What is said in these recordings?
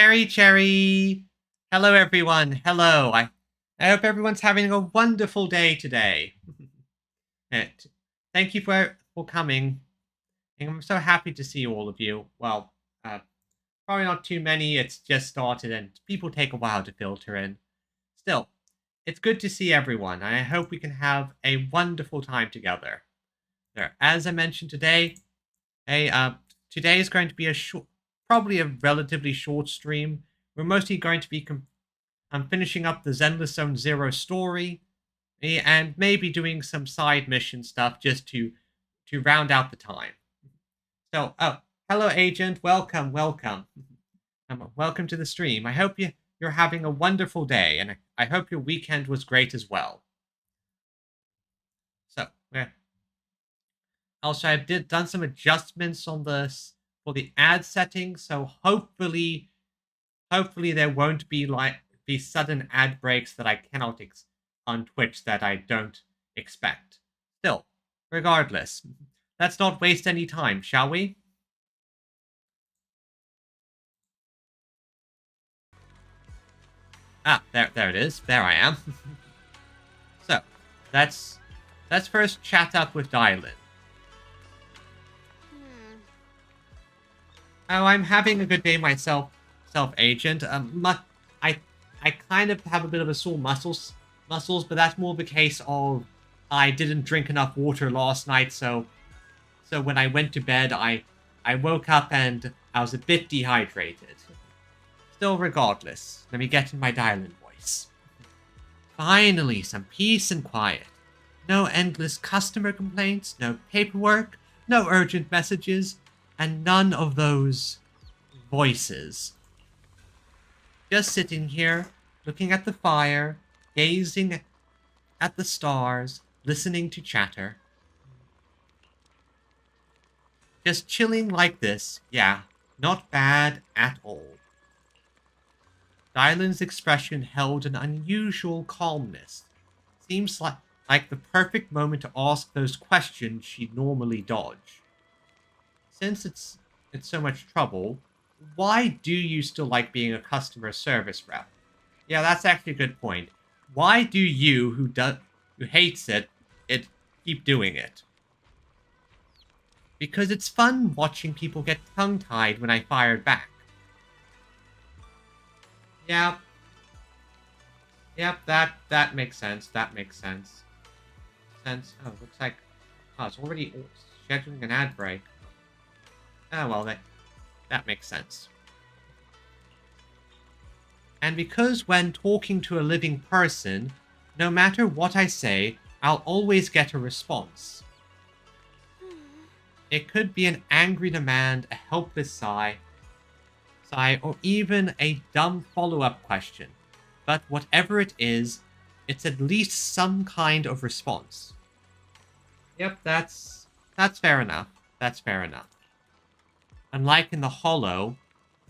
Cherry. Hello, everyone. Hello. I hope everyone's having a wonderful day today. Eh, Thank you for coming. And I'm so happy to see all of you. Well, probably not too many. It's just started and people take a while to filter in. Still, it's good to see everyone. And I hope we can have a wonderful time together. There, as I mentioned today, today is going to be probably a relatively short stream. We're mostly going to be I'm finishing up the Zenless Zone Zero story, and maybe doing some side mission stuff just to round out the time. So, hello, Agent. Welcome. Welcome to the stream. I hope you're having a wonderful day, and I hope your weekend was great as well. So, also I've done some adjustments on for the ad settings, so hopefully there won't be these sudden ad breaks that I cannot on Twitch that I don't expect. Still, regardless, let's not waste any time, shall we? Ah, there it is. There I am. So, let's first chat up with Dylan. Oh, I'm having a good day myself, Agent. I kind of have a bit of a sore muscles, but that's more the case of I didn't drink enough water last night, so when I went to bed, I woke up and I was a bit dehydrated. Still, regardless, let me get in my Dylan voice. Finally, some peace and quiet. No endless customer complaints, no paperwork, no urgent messages, and none of those voices. Just sitting here, looking at the fire, gazing at the stars, listening to chatter. Just chilling like this, yeah, not bad at all. Dylan's expression held an unusual calmness. Seems like the perfect moment to ask those questions she'd normally dodge. Since it's so much trouble, why do you still like being a customer service rep? Yeah, that's actually a good point. Why do you, who hates it, keep doing it? Because it's fun watching people get tongue-tied when I fired back. Yep, that makes sense. Oh, looks like it's already scheduling an ad break. Oh well, that makes sense. And because when talking to a living person, no matter what I say, I'll always get a response. It could be an angry demand, a helpless sigh, or even a dumb follow-up question. But whatever it is, it's at least some kind of response. Yep, that's fair enough. Unlike in the Hollow,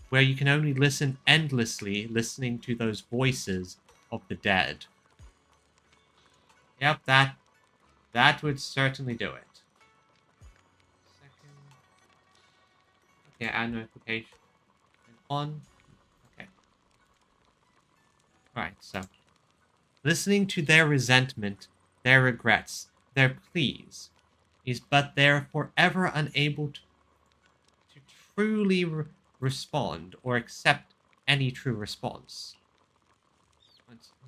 where you can only listen endlessly, listening to those voices of the dead. Yep, that would certainly do it. Okay, add notification. On. Okay. Alright, so listening to their resentment, their regrets, their pleas, but they're forever unable to truly respond or accept any true response.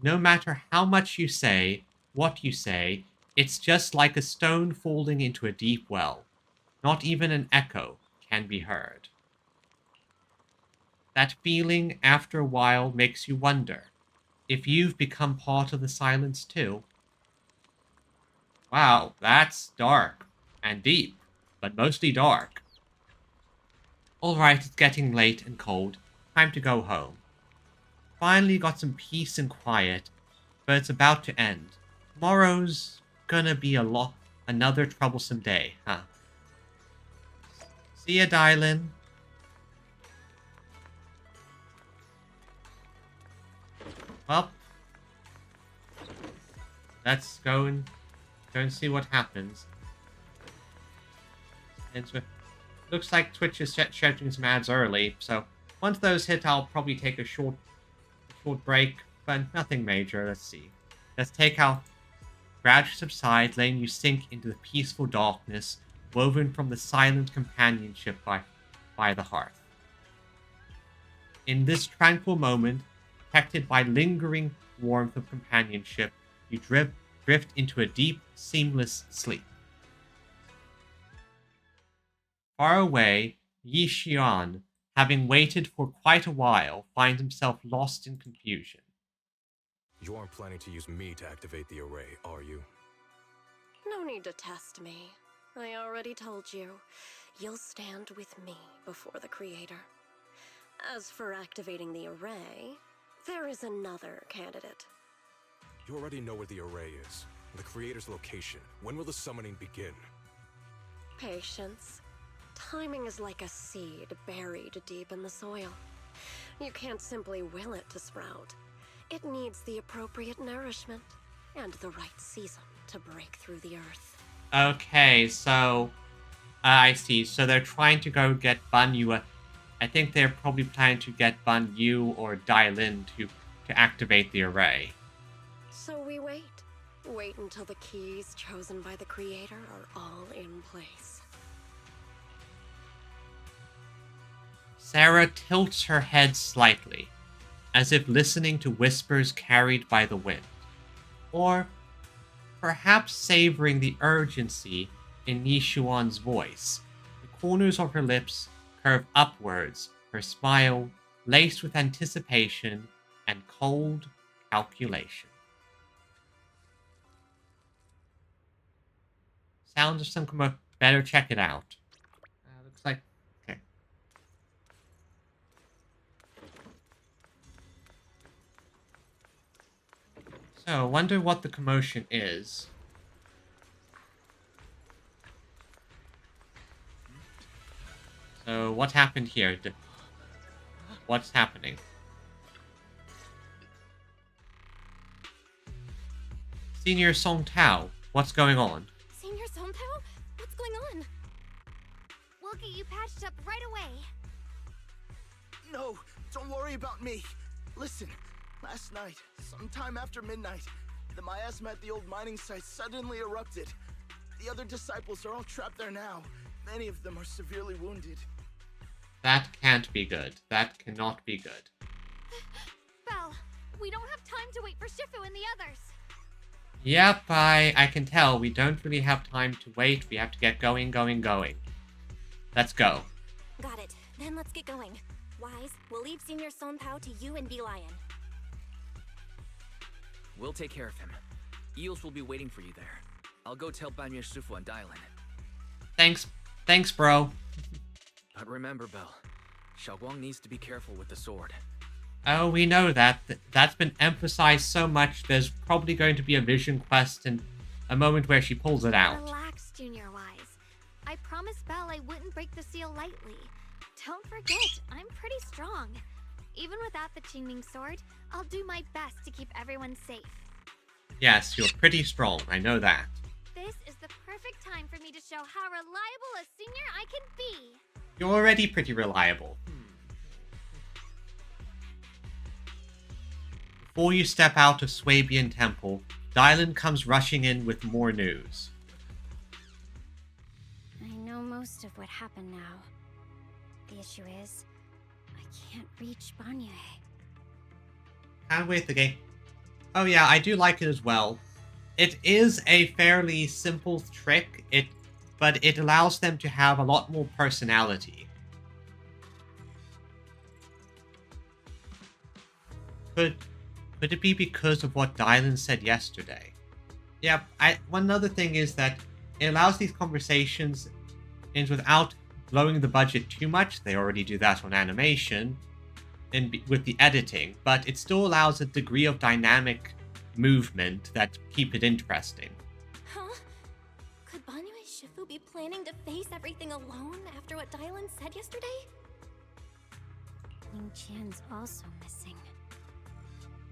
No matter how much you say, what you say, it's just like a stone falling into a deep well. Not even an echo can be heard. That feeling, after a while, makes you wonder if you've become part of the silence too. Wow, that's dark and deep, but mostly dark. Alright, it's getting late and cold. Time to go home. Finally got some peace and quiet, but it's about to end. Tomorrow's gonna be another troublesome day, huh? See ya, Dylan. Well, let's go and see what happens. And so, looks like Twitch is scheduling some ads early, so once those hit, I'll probably take a short break, but nothing major. Let's see. Let's take out gradually subside, letting you sink into the peaceful darkness woven from the silent companionship by the hearth. In this tranquil moment, protected by lingering warmth of companionship, you drift into a deep, seamless sleep. Far away, Yi Xian, having waited for quite a while, finds himself lost in confusion. You aren't planning to use me to activate the array, are you? No need to test me. I already told you. You'll stand with me before the Creator. As for activating the array, there is another candidate. You already know where the array is. The Creator's location. When will the summoning begin? Patience. Timing is like a seed buried deep in the soil. You can't simply will it to sprout. It needs the appropriate nourishment and the right season to break through the earth. Okay, so I see. So they're trying to go get Ban Yu. I think they're probably planning to get Ban Yu or Dai Lin to activate the array. So we wait. Wait until the keys chosen by the Creator are all in place. Sarah tilts her head slightly, as if listening to whispers carried by the wind. Or perhaps savoring the urgency in Yi Xuan's voice. The corners of her lips curve upwards, her smile laced with anticipation and cold calculation. Sounds of some kind of... Better check it out. Looks like... Okay. So, wonder what the commotion is. So, what happened here? What's happening? Senior Song Tao, what's going on? Senior Song Tao? What's going on? We'll get you patched up right away. No, don't worry about me. Listen, last night, sometime after midnight, the miasma at the old mining site suddenly erupted. The other disciples are all trapped there now. Many of them are severely wounded. That can't be good. That cannot be good. Belle, we don't have time to wait for Shifu and the others. Yep, I can tell. We don't really have time to wait. We have to get going. Let's go. Got it. Then let's get going. Wise, we'll leave Senior Song Tao to you and B-Lion. We'll take care of him. Eels will be waiting for you there. I'll go tell Banyu Shifu and Dai Lin. Thanks, bro. But remember, Belle, Xiaoguang needs to be careful with the sword. Oh, we know that. That's been emphasized so much. There's probably going to be a vision quest and a moment where she pulls it out. Relax, Junior Wise. I promised Belle I wouldn't break the seal lightly. Don't forget, I'm pretty strong. Even without the Qingming sword, I'll do my best to keep everyone safe. Yes, you're pretty strong. I know that. This is the perfect time for me to show how reliable a senior I can be. You're already pretty reliable. Before you step out of Swabian Temple, Dylan comes rushing in with more news. I know most of what happened now. The issue is, I can't reach Banye. Can't wait the game. Oh yeah, I do like it as well. It is a fairly simple trick, but it allows them to have a lot more personality. Could it be because of what Dylan said yesterday? Yeah, one other thing is that it allows these conversations in without blowing the budget too much. They already do that on animation and with the editing, but it still allows a degree of dynamic movement that keep it interesting. Huh? Could Banyu Shifu be planning to face everything alone after what Dylan said yesterday? Ling Qian's also missing.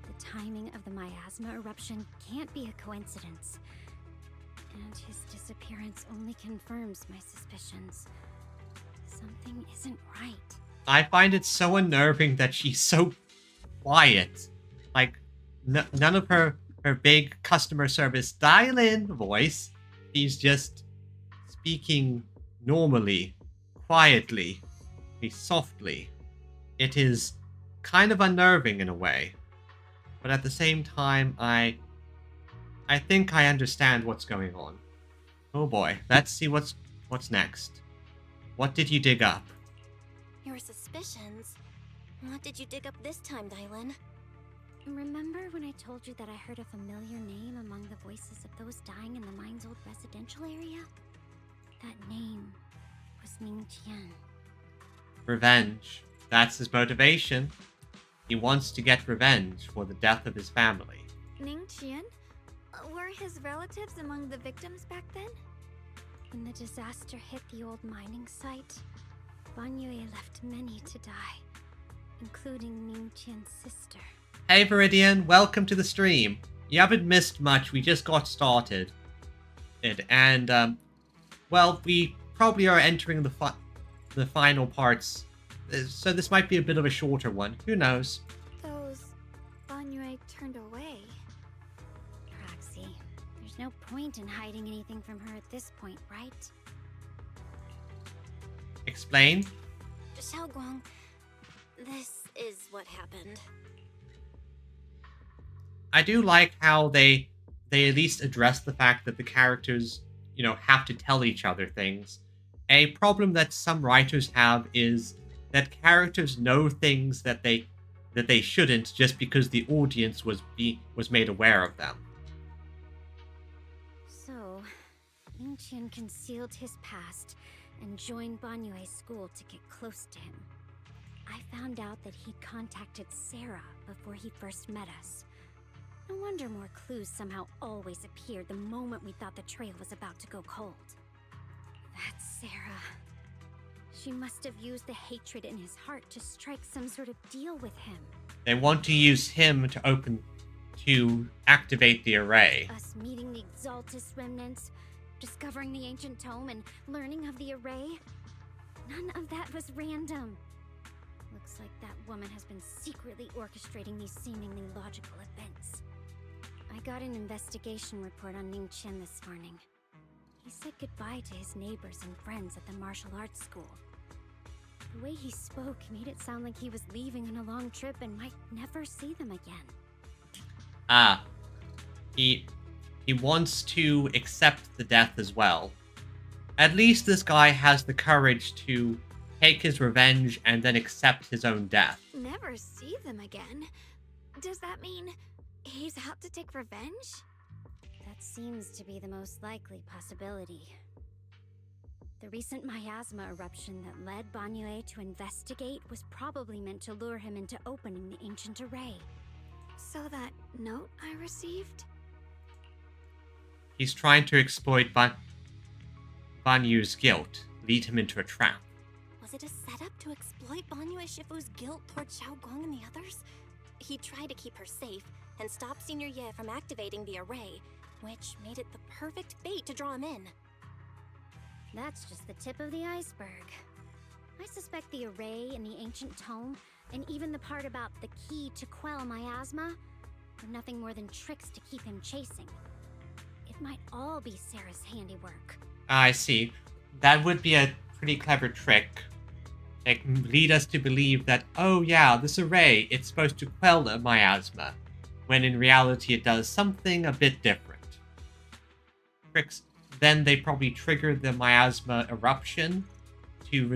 The timing of the miasma eruption can't be a coincidence. And his disappearance only confirms my suspicions. Something isn't right. I find it so unnerving that she's so quiet. Like, none of her big customer service dial-in voice. She's just speaking normally, quietly, softly. It is kind of unnerving in a way. But at the same time, I think I understand what's going on. Oh boy, let's see what's next. What did you dig up? Your suspicions? What did you dig up this time, Dylan? Remember when I told you that I heard a familiar name among the voices of those dying in the mine's old residential area? That name was Ning Qian. Revenge. That's his motivation. He wants to get revenge for the death of his family. Ning Qian? Were his relatives among the victims back then? When the disaster hit the old mining site, Ban Yue left many to die, including Ning Qian's sister. Hey Viridian, welcome to the stream. You haven't missed much, we just got started. Well, we probably are entering the final parts, so this might be a bit of a shorter one. Who knows? Those Ban Yue turned away. Roxy, there's no point in hiding anything from her at this point, right? Explain? Xiaoguang, this is what happened. I do like how they at least address the fact that the characters, have to tell each other things. A problem that some writers have is that characters know things that they shouldn't just because the audience was made aware of them. So, Ning Qian concealed his past and joined Ban Yue's school to get close to him. I found out that he'd contacted Sarah before he first met us. No wonder more clues somehow always appeared the moment we thought the trail was about to go cold. That's Sarah. She must have used the hatred in his heart to strike some sort of deal with him. They want to use him to activate the array. Us meeting the Exaltus remnants, discovering the ancient tome, and learning of the array? None of that was random. Looks like that woman has been secretly orchestrating these seemingly logical events. I got an investigation report on Ning Qian this morning. He said goodbye to his neighbors and friends at the martial arts school. The way he spoke made it sound like he was leaving on a long trip and might never see them again. He wants to accept the death as well. At least this guy has the courage to take his revenge and then accept his own death. Never see them again? Does that mean he's out to take revenge? That seems to be the most likely possibility. The recent miasma eruption that led Ban Yue to investigate was probably meant to lure him into opening the ancient array. So that note I received? He's trying to exploit Ban Yu's guilt, lead him into a trap. Was it a setup to exploit Ban Yue Shifu's guilt toward Xiaoguang and the others? He tried to keep her safe and stop Senior Ye from activating the array, which made it the perfect bait to draw him in. That's just the tip of the iceberg. I suspect the array in the ancient tome, and even the part about the key to quell miasma, were nothing more than tricks to keep him chasing. It might all be Sarah's handiwork. I see. That would be a pretty clever trick. Like, lead us to believe that, oh yeah, this array, it's supposed to quell the miasma, when in reality it does something a bit different. Tricks. Then they probably trigger the miasma eruption to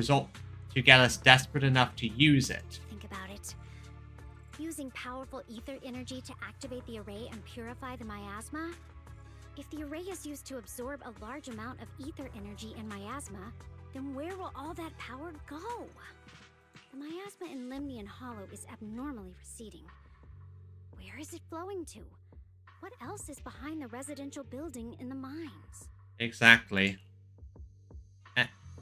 get us desperate enough to use it. Think about it. Using powerful ether energy to activate the array and purify the miasma? If the array is used to absorb a large amount of ether energy and miasma, then where will all that power go? The miasma in Limnian Hollow is abnormally receding. Where is it flowing to? What else is behind the residential building in the mines? Exactly.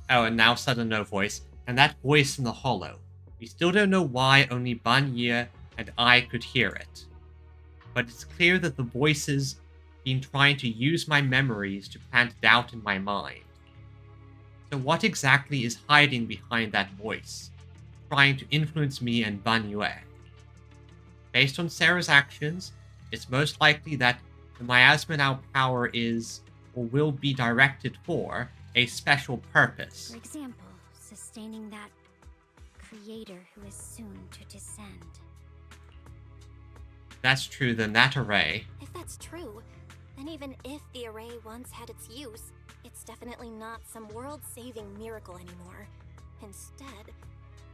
And now sudden no voice. And that voice in the hollow. We still don't know why only Ban Ye and I could hear it. But it's clear that the voices been trying to use my memories to plant doubt in my mind. So what exactly is hiding behind that voice? trying to influence me and Ban Yue. Based on Sarah's actions, it's most likely that the miasma now power is or will be directed for a special purpose. For example, sustaining that creator who is soon to descend. That's true, then that array. If that's true, then even if the array once had its use, it's definitely not some world-saving miracle anymore. Instead,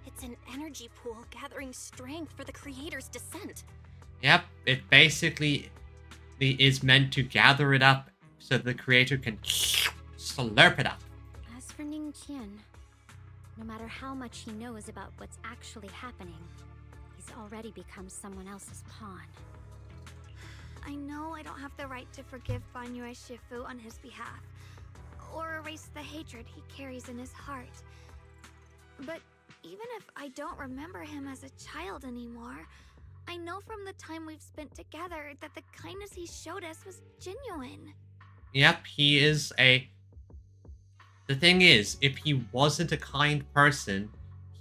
it's an energy pool gathering strength for the creator's descent. Yep, it basically is meant to gather it up so the creator can slurp it up. As for Ning Qian, no matter how much he knows about what's actually happening, he's already become someone else's pawn. I know I don't have the right to forgive Banyue Shifu on his behalf, or erase the hatred he carries in his heart. But even if I don't remember him as a child anymore, I know from the time we've spent together that the kindness he showed us was genuine. Yep, he is a... The thing is, if he wasn't a kind person,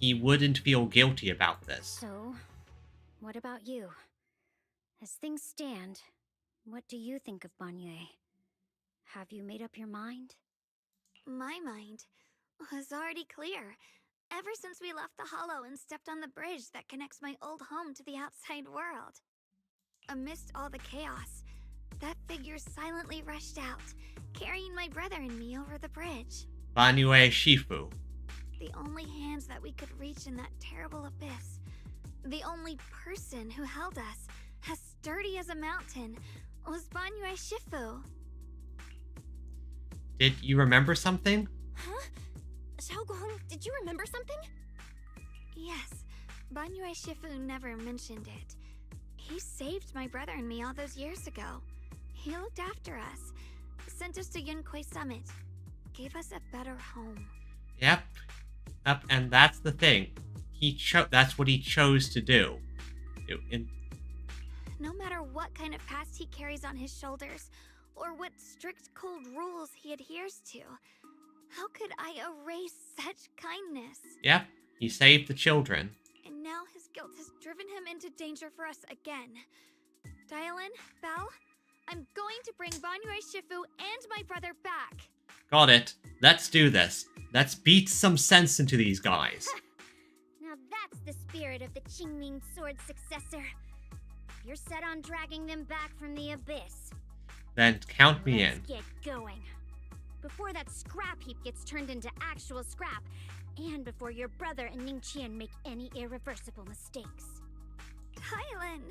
he wouldn't feel guilty about this. So, what about you? As things stand, what do you think of Banyue? Have you made up your mind? My mind was already clear. Ever since we left the Hollow and stepped on the bridge that connects my old home to the outside world. Amidst all the chaos, that figure silently rushed out, carrying my brother and me over the bridge. Banyue Shifu. The only hands that we could reach in that terrible abyss. The only person who held us, as sturdy as a mountain, was Banyue Shifu. Did you remember something? Huh? Xiaoguang, did you remember something? Yes, Banyue Shifu never mentioned it. He saved my brother and me all those years ago. He looked after us, sent us to Yunquei Summit, gave us a better home. Yep. Yep, and that's the thing. That's what he chose to do. No matter what kind of past he carries on his shoulders, or what strict cold rules he adheres to, how could I erase such kindness? Yep, he saved the children. And now his guilt has driven him into danger for us again. Dialin, Belle, I'm going to bring Banyue Shifu and my brother back. Got it. Let's do this. Let's beat some sense into these guys. Now that's the spirit of the Qingming sword successor. If you're set on dragging them back from the abyss, Then count me in. let's get going. Before that scrap heap gets turned into actual scrap, and before your brother and Ning Qian make any irreversible mistakes. Dialin!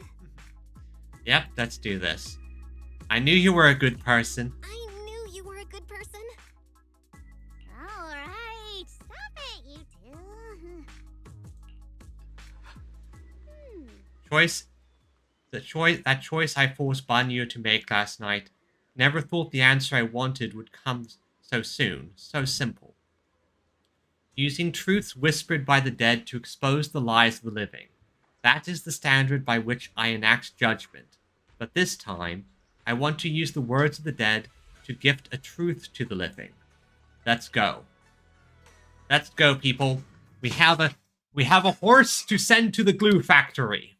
Yep, let's do this. I knew you were a good person. I knew you were a good person. Alright, stop it, you two. That choice I forced Banyu to make last night. Never thought the answer I wanted would come so soon, so simple. Using truths whispered by the dead to expose the lies of the living. That is the standard by which I enact judgment. But this time, I want to use the words of the dead to gift a truth to the living. Let's go. Let's go, people. We have a horse to send to the glue factory.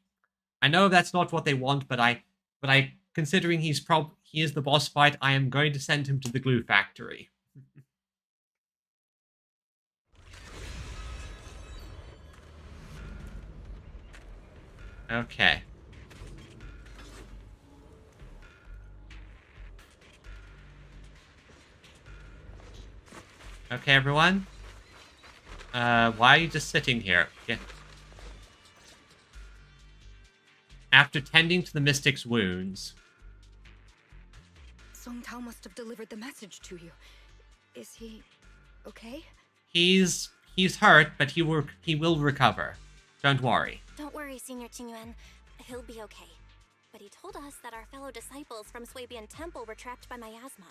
I know that's not what they want, but I considering he is the boss fight, I am going to send him to the glue factory. Okay. Okay, everyone. Why are you just sitting here? Yeah. After tending to the mystic's wounds. Song Tao must have delivered the message to you. Is he okay? He's hurt, but he will recover. Don't worry. Don't worry, Senior Qingyuan. He'll be okay. But he told us that our fellow disciples from Swabian Temple were trapped by miasma.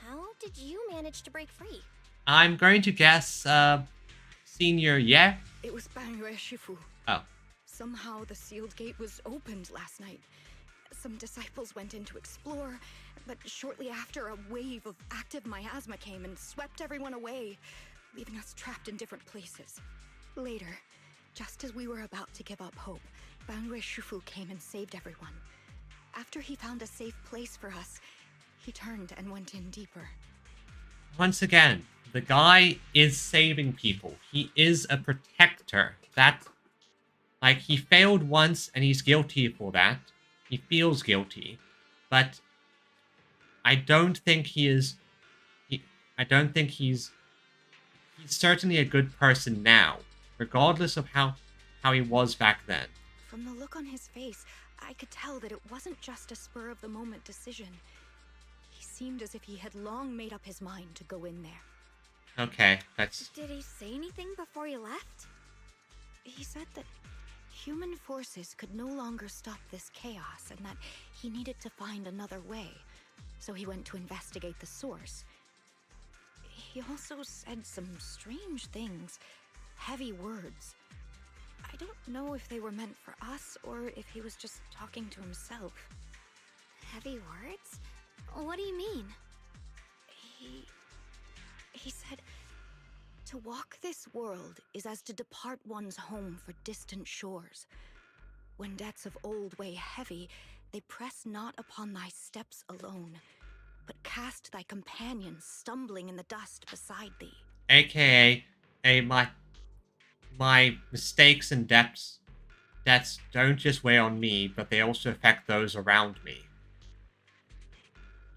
How did you manage to break free? I'm going to guess, Senior, yeah? It was Banyue Shifu. Oh. Somehow the sealed gate was opened last night. Some disciples went in to explore, but shortly after, a wave of active miasma came and swept everyone away, leaving us trapped in different places. Later, Just as we were about to give up hope, Banrui Shufu came and saved everyone. After he found a safe place for us, he turned and went in deeper. Once again, the guy is saving people. He is a protector. Like, he failed once and he's guilty for that. He feels guilty. But I don't think he is... I don't think he's certainly a good person now, regardless of how he was back then. From the look on his face, I could tell that it wasn't just a spur-of-the-moment decision. He seemed as if he had long made up his mind to go in there. Okay, that's... Did he say anything before you left? He said that human forces could no longer stop this chaos and that he needed to find another way, so he went to investigate the source. He also said some strange things, heavy words. I don't know if they were meant for us or if he was just talking to himself. Heavy words? What do you mean? He said, to walk this world is as to depart one's home for distant shores. When debts of old weigh heavy, they press not upon thy steps alone, but cast thy companions stumbling in the dust beside thee. AKA, my mistakes and debts don't just weigh on me, but they also affect those around me.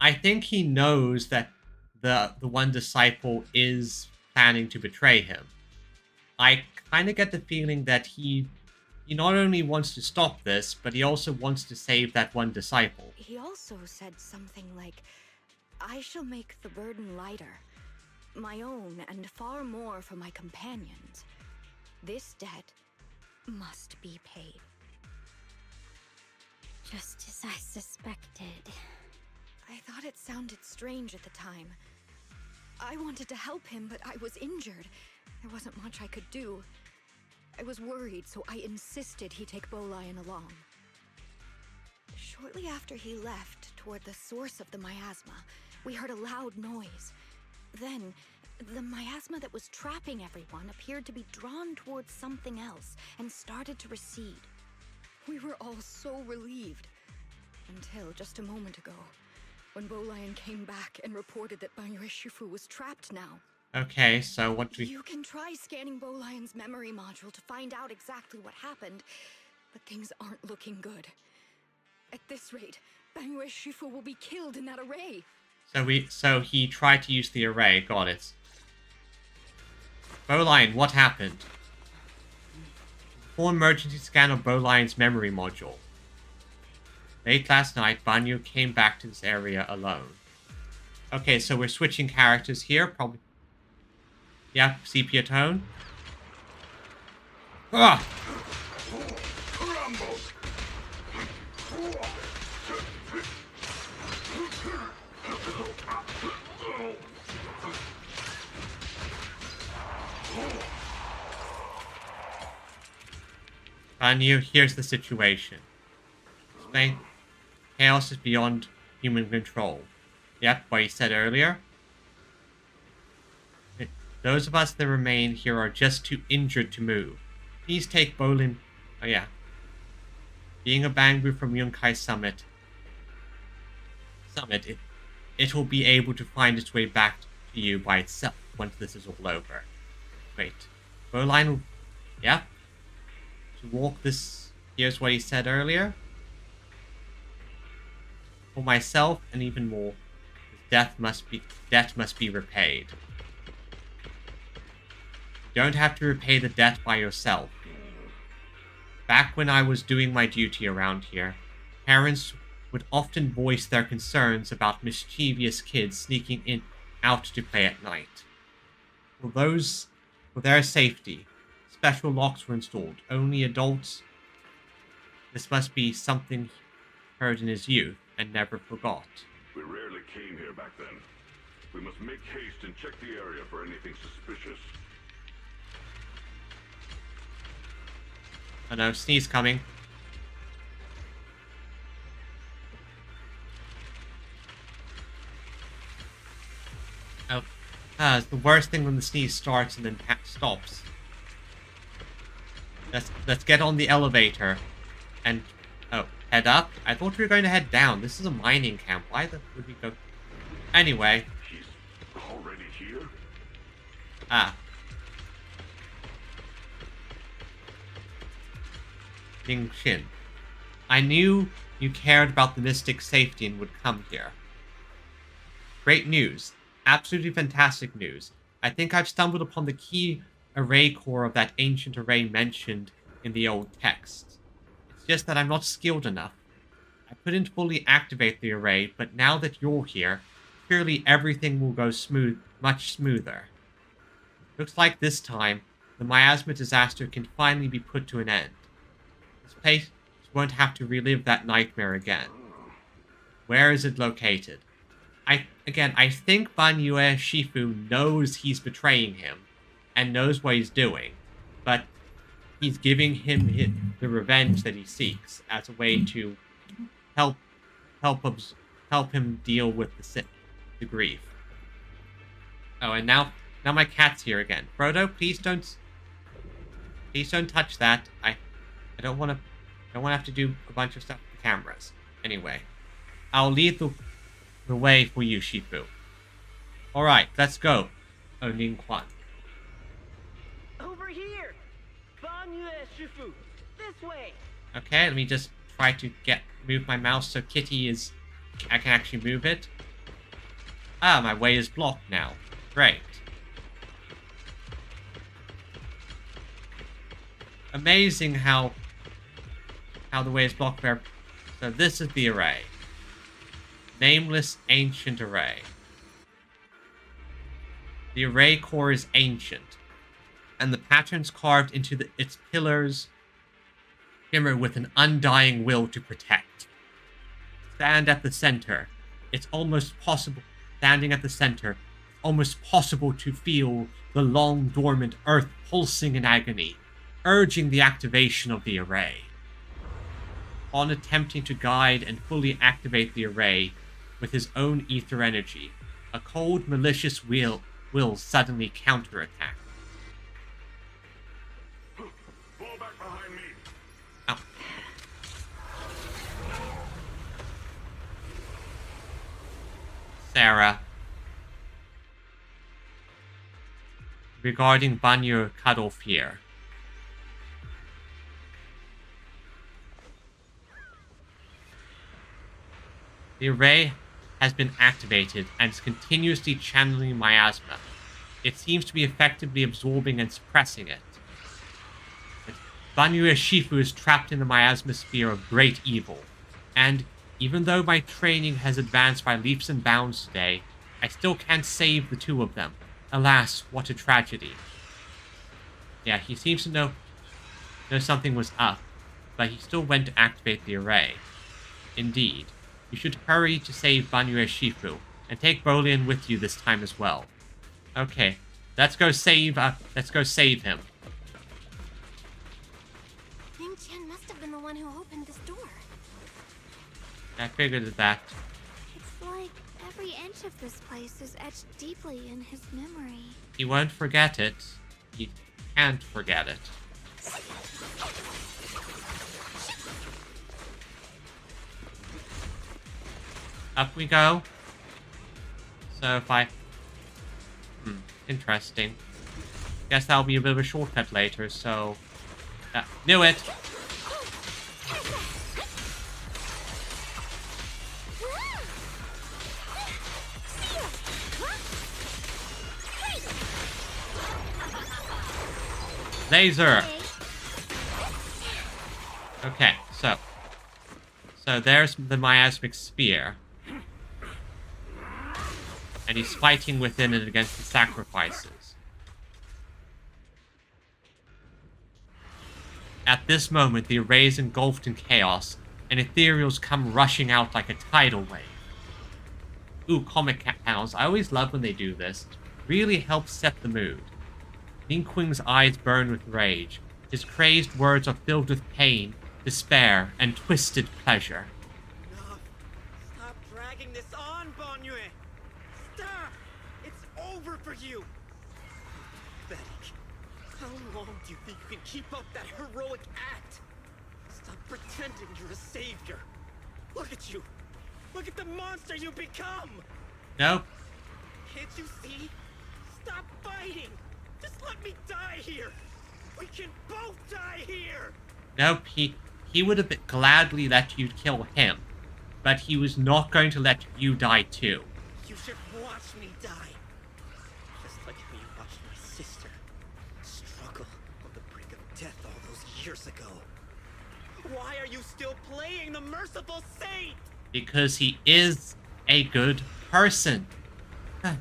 I think he knows that the one disciple is planning to betray him. I kind of get the feeling that he not only wants to stop this, but he also wants to save that one disciple. He also said something like, I shall make the burden lighter, my own and far more for my companions. This debt must be paid. Just as I suspected. I thought it sounded strange at the time. I wanted to help him, but I was injured. There wasn't much I could do. I was worried, so I insisted he take Bolion along. Shortly after he left, toward the source of the miasma, we heard a loud noise. Then, the miasma that was trapping everyone appeared to be drawn towards something else and started to recede. We were all so relieved. Until just a moment ago, when Bolion came back and reported that Banrui Shufu was trapped now. Okay, so what do we... You can try scanning Bolion's memory module to find out exactly what happened, but things aren't looking good. At this rate, Banrui Shufu will be killed in that array. So he tried to use the array, got it. Bolion, what happened? Full emergency scan of Bolion's memory module. Late last night, Banyu came back to this area alone. Okay, so we're switching characters here, probably. Yeah, sepia tone. Ah! Banyu, here's the situation. Explain. Chaos is beyond human control. Yep, what he said earlier. Those of us that remain here are just too injured to move. Please take Bolin. Oh yeah. Being a Bangbu from Yunkai Summit, it will be able to find its way back to you by itself once this is all over. Wait. Bolin will... Yep. To walk this... Here's what he said earlier. For myself, and even more, debt must be repaid. You don't have to repay the debt by yourself. Back when I was doing my duty around here, parents would often voice their concerns about mischievous kids sneaking out to play at night. For their safety, special locks were installed. Only adults. This must be something he heard in his youth and never forgot. We rarely came here back then. We must make haste and check the area for anything suspicious. Oh no, sneeze coming. Oh, it's the worst thing when the sneeze starts and then stops. Let's get on the elevator and head up. I thought we were going to head down. This is a mining camp. Why would we go? Anyway. He's already here? Ah. Ning Shin. I knew you cared about the Mystic's safety and would come here. Great news. Absolutely fantastic news. I think I've stumbled upon the key array core of that ancient array mentioned in the old text. It's just that I'm not skilled enough. I couldn't fully activate the array, but now that you're here, surely everything will go much smoother. Looks like this time, the miasma disaster can finally be put to an end. This place won't have to relive that nightmare again. Where is it located? I think Banyue Shifu knows he's betraying him and knows what he's doing, but he's giving him the revenge that he seeks as a way to help him deal with the grief. Oh, and now my cat's here again. Frodo, please don't touch that. I don't want to have to do a bunch of stuff with the cameras. Anyway, I'll lead the way for you, Shifu. All right, let's go, Ning Quan. Over here, Banyue Shifu. This way. Okay, let me just try to move my mouse so I can actually move it. Ah, my way is blocked now. Great. Amazing how the way is blocked there. So this is the array. Nameless Ancient Array. The array core is ancient, and the patterns carved into its pillars shimmer with an undying will to protect. Stand at the center. It's almost possible. Standing at the center, almost possible to feel the long dormant earth pulsing in agony, urging the activation of the array. On attempting to guide and fully activate the array with his own ether energy, a cold, malicious will suddenly counterattack. Fall back behind me. Ow. Sarah. Regarding Banyu Cutoff here. The array has been activated and is continuously channeling miasma. It seems to be effectively absorbing and suppressing it. Banyue Shifu is trapped in the miasma sphere of great evil, and even though my training has advanced by leaps and bounds today, I still can't save the two of them. Alas, what a tragedy. Yeah, he seems to know something was up, but he still went to activate the array. Indeed. You should hurry to save Banyue Shifu, and take Bolian with you this time as well. Okay, let's go save him. Ning Qian must have been the one who opened this door. I figured that. It's like every inch of this place is etched deeply in his memory. He won't forget it. He can't forget it. Up we go. So if I... interesting. Guess that'll be a bit of a shortcut later, so... knew it! Laser! Okay, so there's the miasmic sphere. And he's fighting within it against the sacrifices. At this moment, the array is engulfed in chaos, and ethereals come rushing out like a tidal wave. Ooh, comic panels. I always love when they do this. Really helps set the mood. Ning Qing's eyes burn with rage. His crazed words are filled with pain, despair, and twisted pleasure. No. Stop dragging this on, Banyue. Stop! It's over for you. Pathetic. How long do you think you can keep up that heroic act? Stop pretending you're a savior. Look at you. Look at the monster you become. Nope. Can't you see? Stop fighting. Just let me die here. We can both die here. Nope, he would have gladly let you kill him, but he was not going to let you die too. You should watch me die. Just like how you watched my sister struggle on the brink of death all those years ago. Why are you still playing the merciful saint? Because he is a good person. I've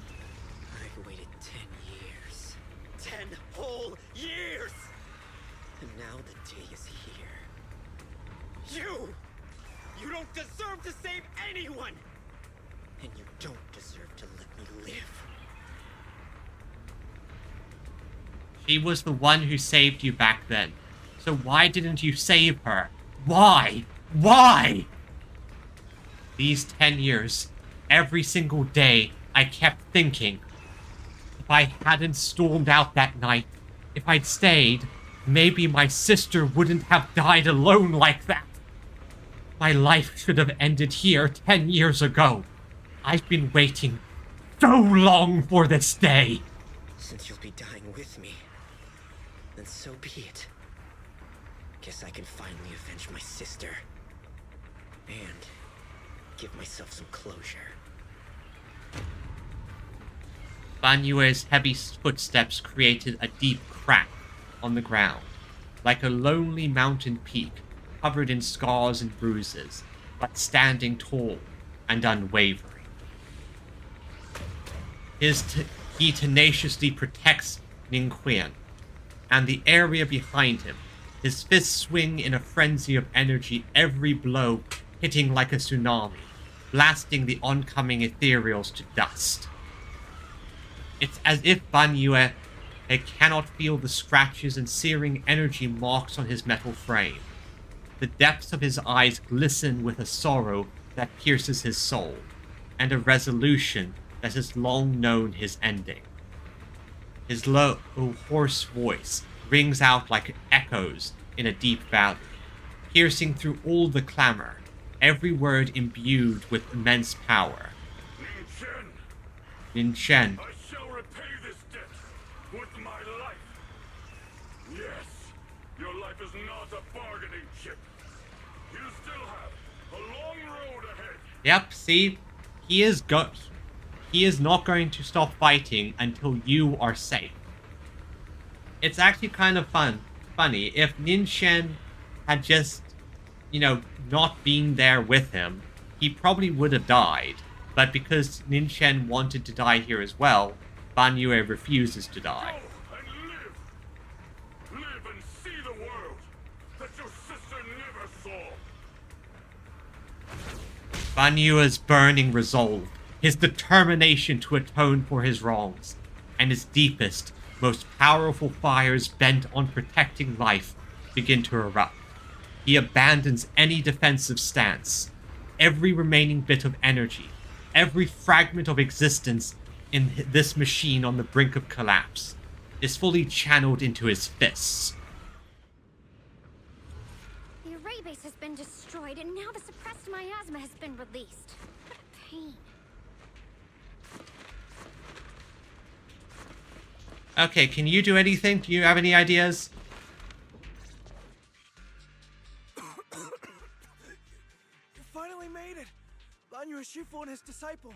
waited 10 years. 10 whole years! And now the day is here. You don't deserve to save anyone! And you don't deserve to let me live. She was the one who saved you back then. So why didn't you save her? Why? Why? These 10 years, every single day, I kept thinking, if I hadn't stormed out that night, if I'd stayed, maybe my sister wouldn't have died alone like that. My life should have ended here 10 years ago. I've been waiting so long for this day. Since you'll be dying with me, then so be it. Guess I can finally avenge my sister. And give myself some closure. Banyue's heavy footsteps created a deep crack on the ground, like a lonely mountain peak covered in scars and bruises, but standing tall and unwavering. He tenaciously protects Ningqian and the area behind him. His fists swing in a frenzy of energy, every blow hitting like a tsunami, blasting the oncoming ethereals to dust. It's as if Banyue cannot feel the scratches and searing energy marks on his metal frame. The depths of his eyes glisten with a sorrow that pierces his soul, and a resolution that has long known his ending. His low, hoarse voice rings out like echoes in a deep valley, piercing through all the clamor, every word imbued with immense power. Ninshen. I shall repay this debt with my life. Yes, your life is not a bargaining chip. You still have a long road ahead. Yep, see? He is not going to stop fighting until you are safe. It's actually kind of funny. If Ninshen had just, not been there with him, he probably would have died. But because Ninshen wanted to die here as well, Banyue refuses to die. Go and live. Live and see the world that your sister never saw. Banyue's burning resolve, his determination to atone for his wrongs, and his deepest, most powerful fires bent on protecting life begin to erupt. He abandons any defensive stance. Every remaining bit of energy, every fragment of existence in this machine on the brink of collapse, is fully channeled into his fists. The array base has been destroyed, and now the suppressed miasma has been released. What a pain. Okay, can you do anything? Do you have any ideas? You finally made it! Banyue Shifu and his disciple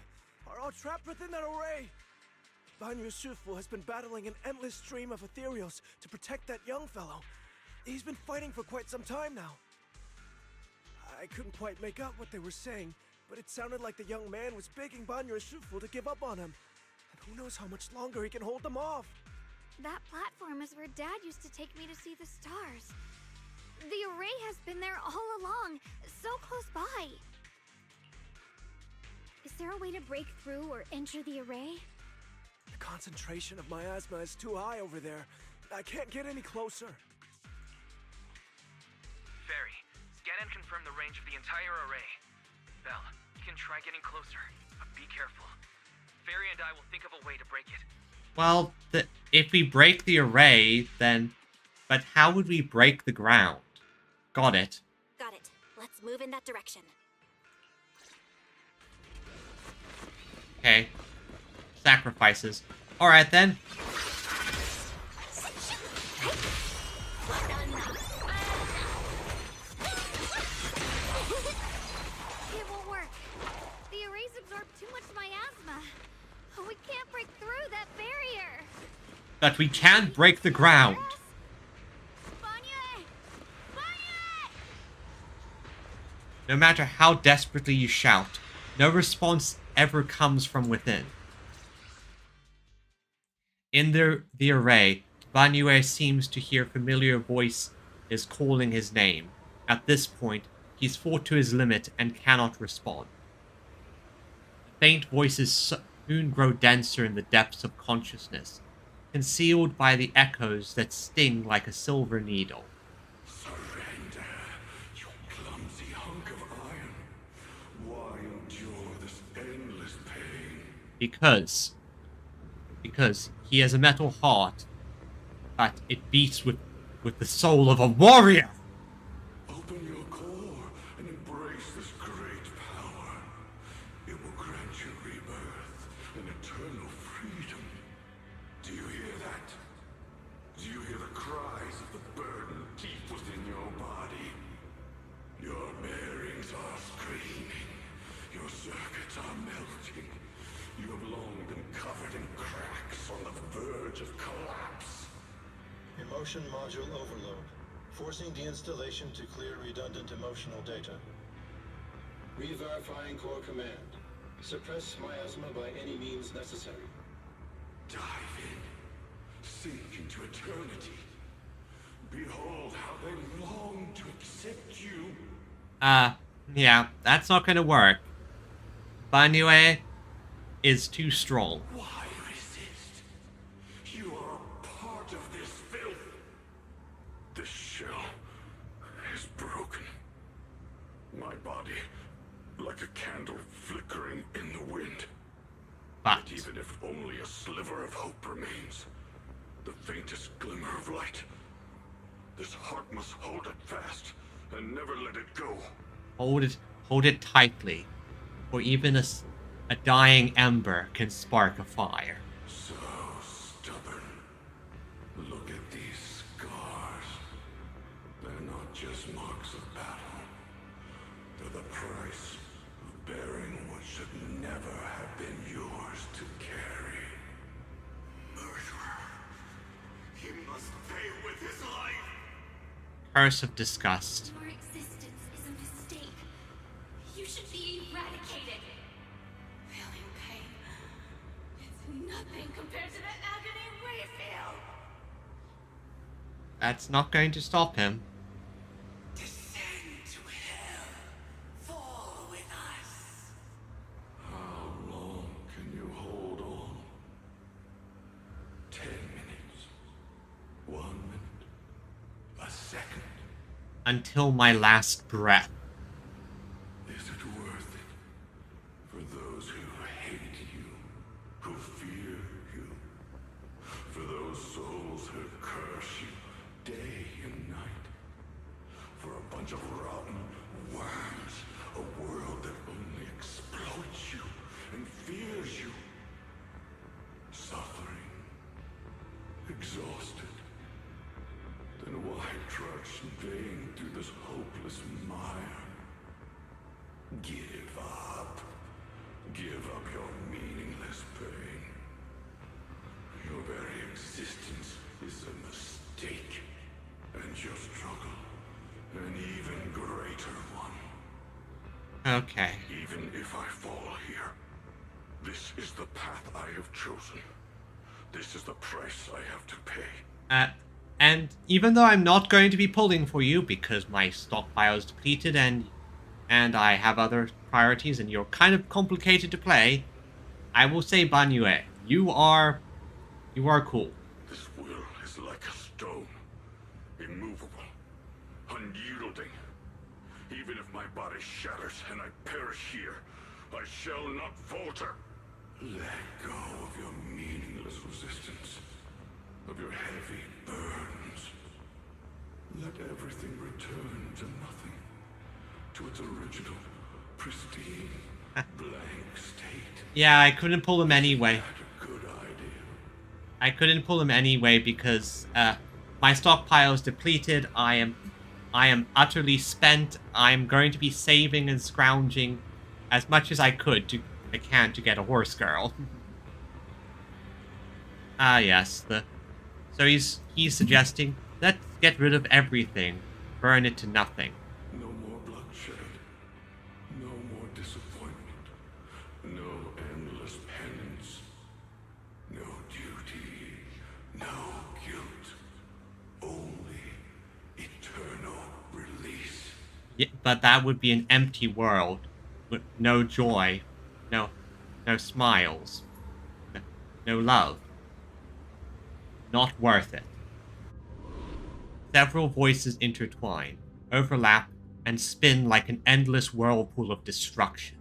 are all trapped within that array. Banyue Shifu has been battling an endless stream of ethereals to protect that young fellow. He's been fighting for quite some time now. I couldn't quite make out what they were saying, but it sounded like the young man was begging Banyue Shifu to give up on him. And who knows how much longer he can hold them off. That platform is where Dad used to take me to see the stars. The array has been there all along, so close by. Is there a way to break through or enter the array? The concentration of miasma is too high over there. I can't get any closer. Fairy, scan and confirm the range of the entire array. Belle, you can try getting closer, but be careful. Fairy and I will think of a way to break it. Well, if we break the array, then... But how would we break the ground? Got it. Got it. Let's move in that direction. Okay. Sacrifices. Alright then. It won't work. The arrays absorb too much miasma. We can't break through that barrier. But we can break the ground. No matter how desperately you shout, no response ever comes from within. In the array, Banue seems to hear a familiar voice is calling his name. At this point, he's fought to his limit and cannot respond. Faint voices soon grow denser in the depths of consciousness, concealed by the echoes that sting like a silver needle. Surrender, you clumsy hunk of iron. Why endure this endless pain? Because he has a metal heart, but it beats with the soul of a warrior. Open your core and embrace this great power. It will grant you rebirth and eternal freedom. Do you hear that? Do you hear the cries of the burden deep within your body? Your bearings are screaming. Your circuits are melting. You have long been covered in cracks on the verge of collapse. Emotion module overload. Forcing deinstallation to clear redundant emotional data. Re-verifying core command. Suppress miasma by any means necessary. Dive in. Sink into eternity. Behold how they long to accept you. Yeah, that's not gonna work. Banue is too strong. Why resist? You are a part of this filth. This shell is broken. My body, like a candle flickering in the wind. But even if only a sliver of hope remains, the faintest glimmer of light, this heart must hold it fast and never let it go. Hold it tightly, for even a dying ember can spark a fire. So stubborn. Look at these scars. They're not just marks of battle. They're the price of bearing what should never have been yours to carry. Murderer. He must pay with his life. Curse of disgust. Your existence is a mistake. You should be eradicated. Feeling pain. It's nothing compared to the agony we feel. That's not going to stop him. Descend to hell. Fall with us. How long can you hold on? 10 minutes. 1 minute. A second. Until my last breath. Is it worth it? For those who hate you, who fear you, for those souls who curse you day and night, for a bunch of rotten worms, a world that only exploits you and fears you, suffering, exhausted. Then why trudge in vain through this hopeless mire? Give up. Give up your meaningless pain. Your very existence is a mistake, and your struggle, an even greater one. Okay. Even if I fall here, this is the path I have chosen. This is the price I have to pay. And even though I'm not going to be pulling for you because my stockpile is depleted and I have other priorities and you're kind of complicated to play, I will say, Banue, you are cool. This will is like a stone, immovable, unyielding. Even if my body shatters and I perish here, I shall not falter. Let go of your meaningless resistance, of your heavy burdens. Let everything return to nothing, to its original, pristine, blank state. Yeah, I couldn't pull him anyway. That's a good idea. I couldn't pull him anyway because my stockpile is depleted. I am utterly spent. I'm going to be saving and scrounging as much as I can to get a horse girl. Ah, yes. So he's suggesting, let's get rid of everything, burn it to nothing. No more bloodshed. No more disappointment. No endless penance. No duty. No guilt. Only eternal release. Yeah, but that would be an empty world with no joy, no smiles, no love. Not worth it. Several voices intertwine, overlap, and spin like an endless whirlpool of destruction,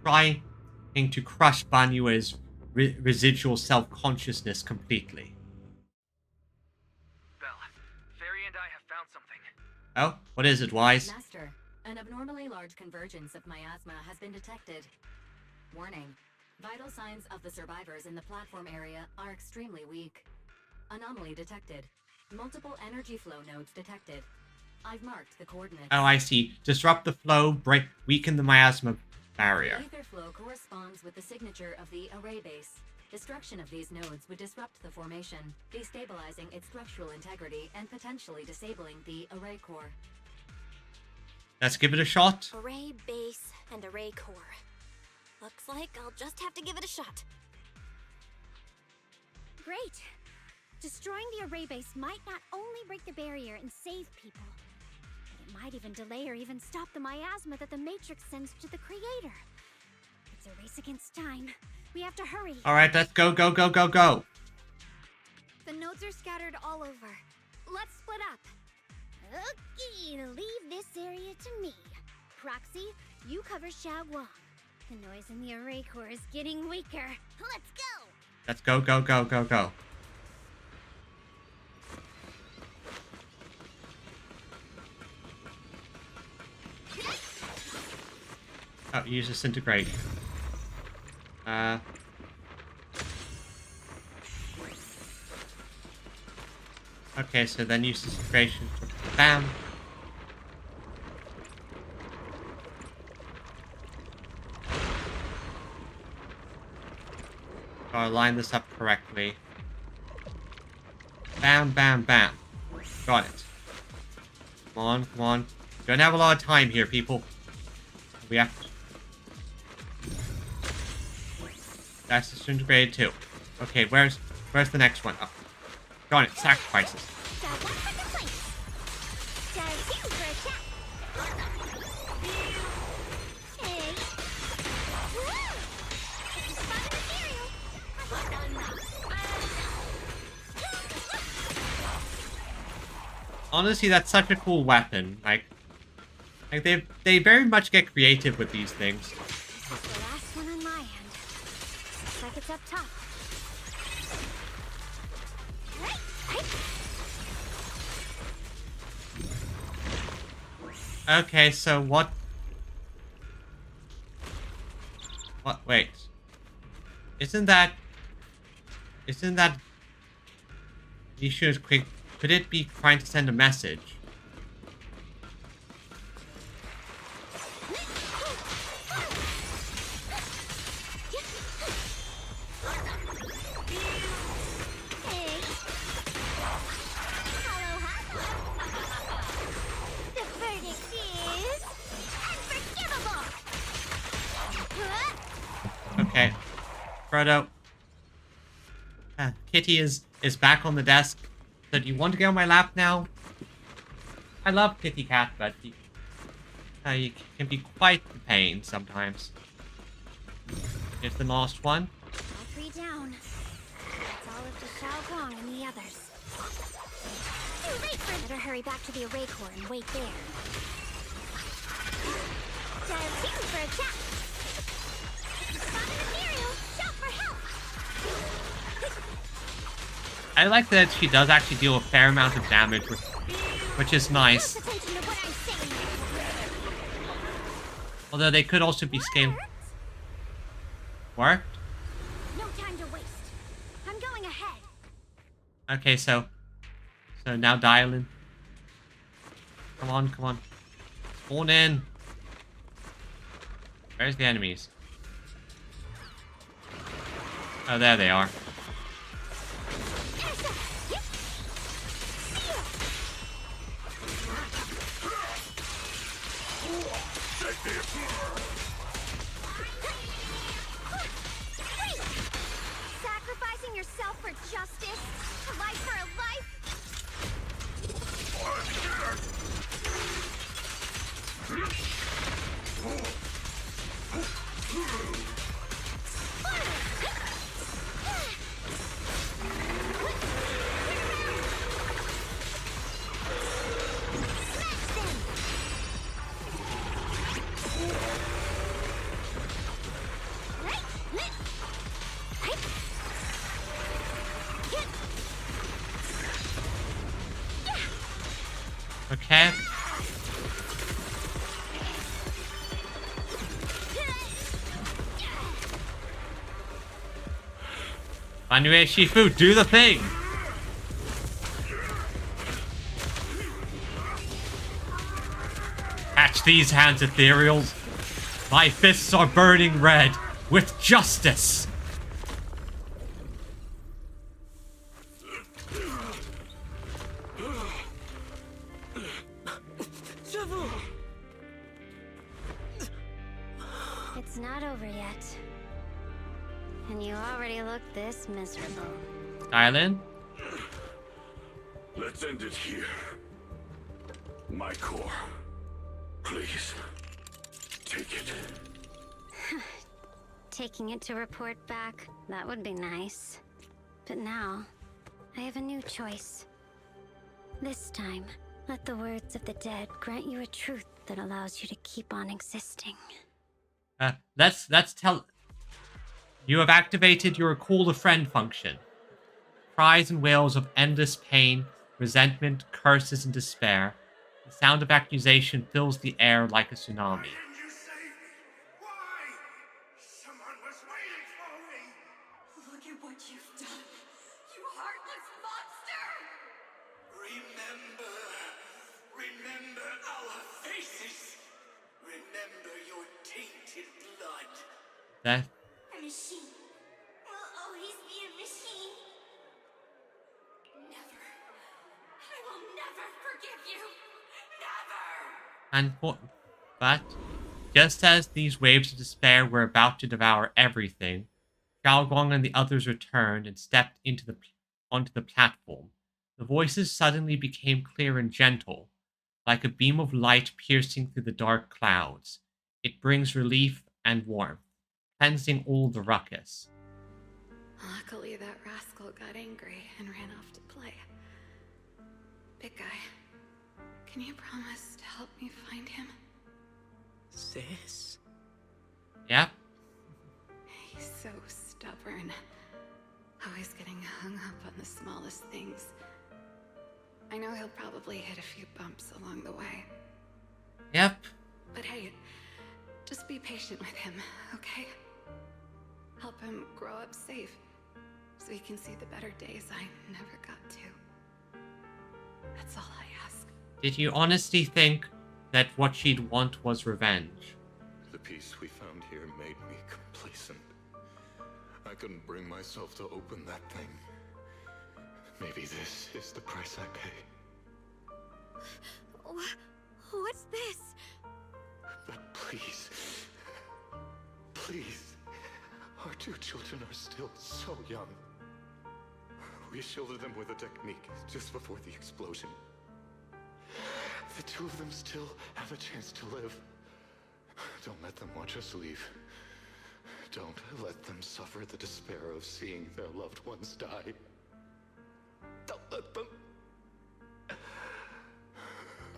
trying to crush Banyue's residual self-consciousness completely. Belle, Fairy and I have found something. Oh, what is it, Wise? Master, an abnormally large convergence of miasma has been detected. Warning. Vital signs of the survivors in the platform area are extremely weak. Anomaly detected. Multiple energy flow nodes detected. I've marked the coordinates. Oh, I see. Disrupt the flow, weaken the miasma barrier. The ether flow corresponds with the signature of the array base. Destruction of these nodes would disrupt the formation, destabilizing its structural integrity and potentially disabling the array core. Let's give it a shot. Array base and array core. Looks like I'll just have to give it a shot. Great! Destroying the array base might not only break the barrier and save people, but it might even delay or even stop the miasma that the Matrix sends to the Creator. It's a race against time. We have to hurry. Alright, let's go, go, go, go, go. The nodes are scattered all over. Let's split up. Okay, leave this area to me. Proxy, you cover Xiaoguang. The noise in the array core is getting weaker. Let's go! Let's go, go, go, go, go. Oh, use disintegrate. Okay, so then use disintegration to bam. Gotta line this up correctly. Bam, bam, bam. Got it. Come on, come on. Don't have a lot of time here, people. We have to... That's disintegrated too. Okay, where's the next one? Oh. Darn it, sacrifices. Honestly, that's such a cool weapon. Like they very much get creative with these things. This is the last one on my end. Looks like it's up top. Okay, so what? Wait. Isn't that... You should quick... Could it be trying to send a message? Okay. Frodo. Kitty is back on the desk. So do you want to get on my lap now? I love Kitty Cat, but he can be quite a pain sometimes. Here's the last one. All three down. That's all of the Xiaoguang and the others. Better hurry back to the array core and wait there. Dial 2 for attack. Spotted Imperial, shout I like that she does actually deal a fair amount of damage, which is nice. Although they could also be scaled. Worked? No time to waste. I'm going ahead. Okay, so now dialing. Come on, come on. Spawn in. Where's the enemies? Oh, there they are. Sacrificing yourself for justice? A life for a life? Okay. Anyway, Shifu, do the thing! Catch these hands, ethereals! My fists are burning red with justice! It's not over yet. And you already look this miserable. Dial in. Let's end it here. My core. Please. Take it. Taking it to report back, that would be nice. But now, I have a new choice. This time, let the words of the dead grant you a truth that allows you to keep on existing. Let's tell... You have activated your Call a Friend function. Cries and wails of endless pain, resentment, curses, and despair. The sound of accusation fills the air like a tsunami. Someone was waiting for me! Look at what you've done, you heartless monster! Remember our faces. Remember your tainted blood. That... A machine will always be a machine. Never. I will never forgive you. Never! But, just as these waves of despair were about to devour everything, Xiaogong and the others returned and stepped onto the platform. The voices suddenly became clear and gentle, like a beam of light piercing through the dark clouds. It brings relief and warmth, cleansing all the ruckus. Luckily, that rascal got angry and ran off to play. Big guy, can you promise to help me find him? Sis? Yep. He's so stubborn. Always getting hung up on the smallest things. I know he'll probably hit a few bumps along the way. Yep. But hey, just be patient with him, okay? Help him grow up safe, so he can see the better days I never got to. That's all I ask. Did you honestly think that what she'd want was revenge? The peace we found here made me complacent. I couldn't bring myself to open that thing. Maybe this is the price I pay. What's this? But please, please, our two children are still so young. We shielded them with a technique just before the explosion. The two of them still have a chance to live. Don't let them watch us leave. Don't let them suffer the despair of seeing their loved ones die. Don't let them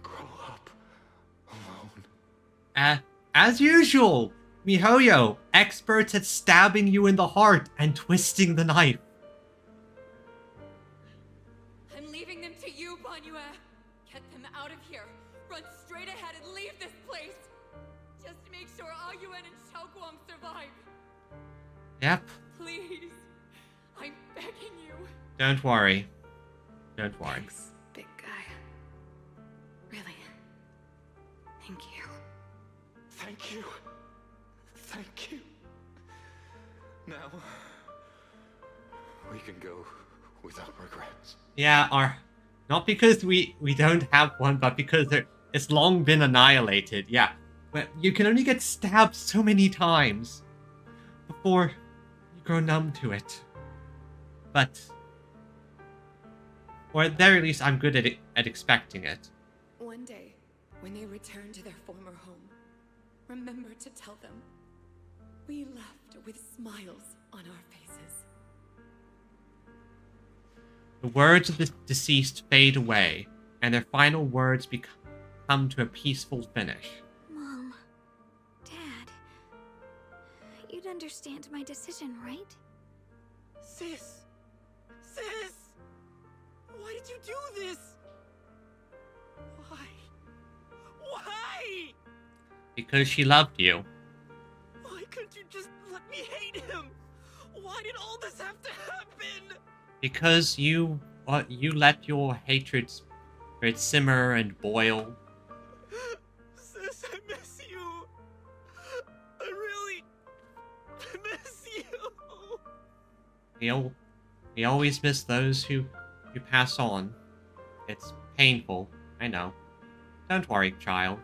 grow up alone. As usual, MiHoYo, experts at stabbing you in the heart and twisting the knife. to you, Banue. Get them out of here. Run straight ahead and leave this place. Just to make sure Ayuan and Xiaoguang survive. Yep. Please. I'm begging you. Don't worry. Don't worry. Thanks, big guy. Really. Thank you. Thank you. Thank you. Now, we can go without regrets. Yeah, not because we don't have one, but because it's long been annihilated. Yeah, but you can only get stabbed so many times before you grow numb to it. But, or at the very least, I'm good at expecting it. One day, when they return to their former home, remember to tell them we left with smiles on our faces. The words of the deceased fade away, and their final words come to a peaceful finish. Mom, Dad, you'd understand my decision, right? Sis! Sis! Why did you do this? Why? Why? Because she loved you. Why couldn't you just let me hate him? Why did all this have to happen? Because you let your hatred simmer and boil. Sis, I miss you. I really miss you. We always miss those who pass on. It's painful, I know. Don't worry, child.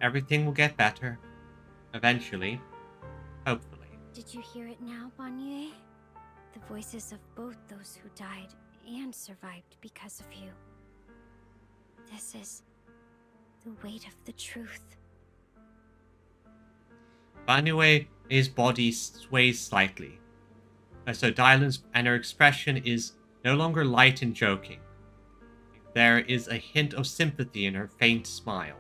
Everything will get better. Eventually. Hopefully. Did you hear it now, Banue? The voices of both those who died and survived because of you. This is the weight of the truth. Banue's body sways slightly. So Dylan's and her expression is no longer light and joking. There is a hint of sympathy in her faint smile.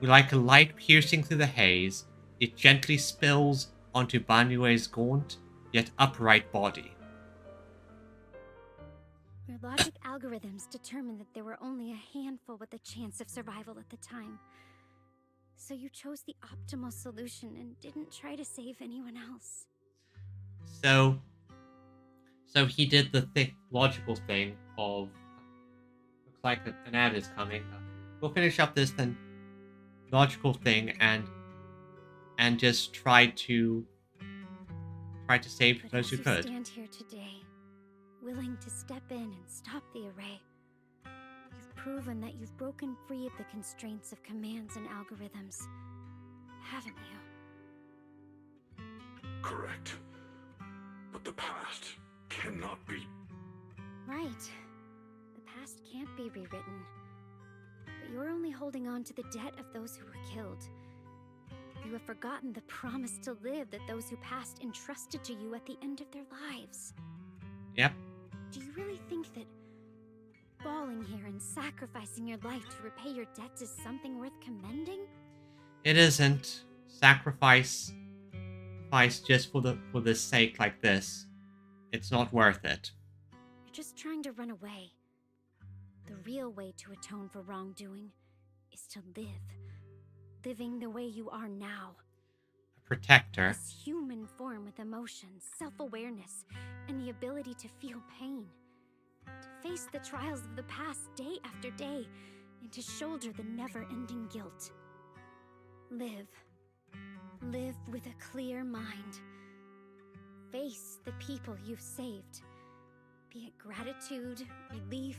Like a light piercing through the haze, it gently spills onto Banue's gaunt yet upright body. Your logic algorithms determined that there were only a handful with a chance of survival at the time. So you chose the optimal solution and didn't try to save anyone else. So he did the logical thing of, looks like an ad is coming. We'll finish up this then logical thing and just try to save But those as who you could. stand here today, willing to step in and stop the array, you've proven that you've broken free of the constraints of commands and algorithms, haven't you? Correct. But the past cannot be... Right. The past can't be rewritten. But you're only holding on to the debt of those who were killed. You have forgotten the promise to live that those who passed entrusted to you at the end of their lives. Yep. Do you really think that falling here and sacrificing your life to repay your debts is something worth commending? It isn't. Sacrifice just for the sake like this. It's not worth it. You're just trying to run away. The real way to atone for wrongdoing is to live. Living the way you are now. A protector. This human form with emotions, self-awareness, and the ability to feel pain. To face the trials of the past day after day, and to shoulder the never-ending guilt. Live. Live with a clear mind. Face the people you've saved. Be it gratitude, relief,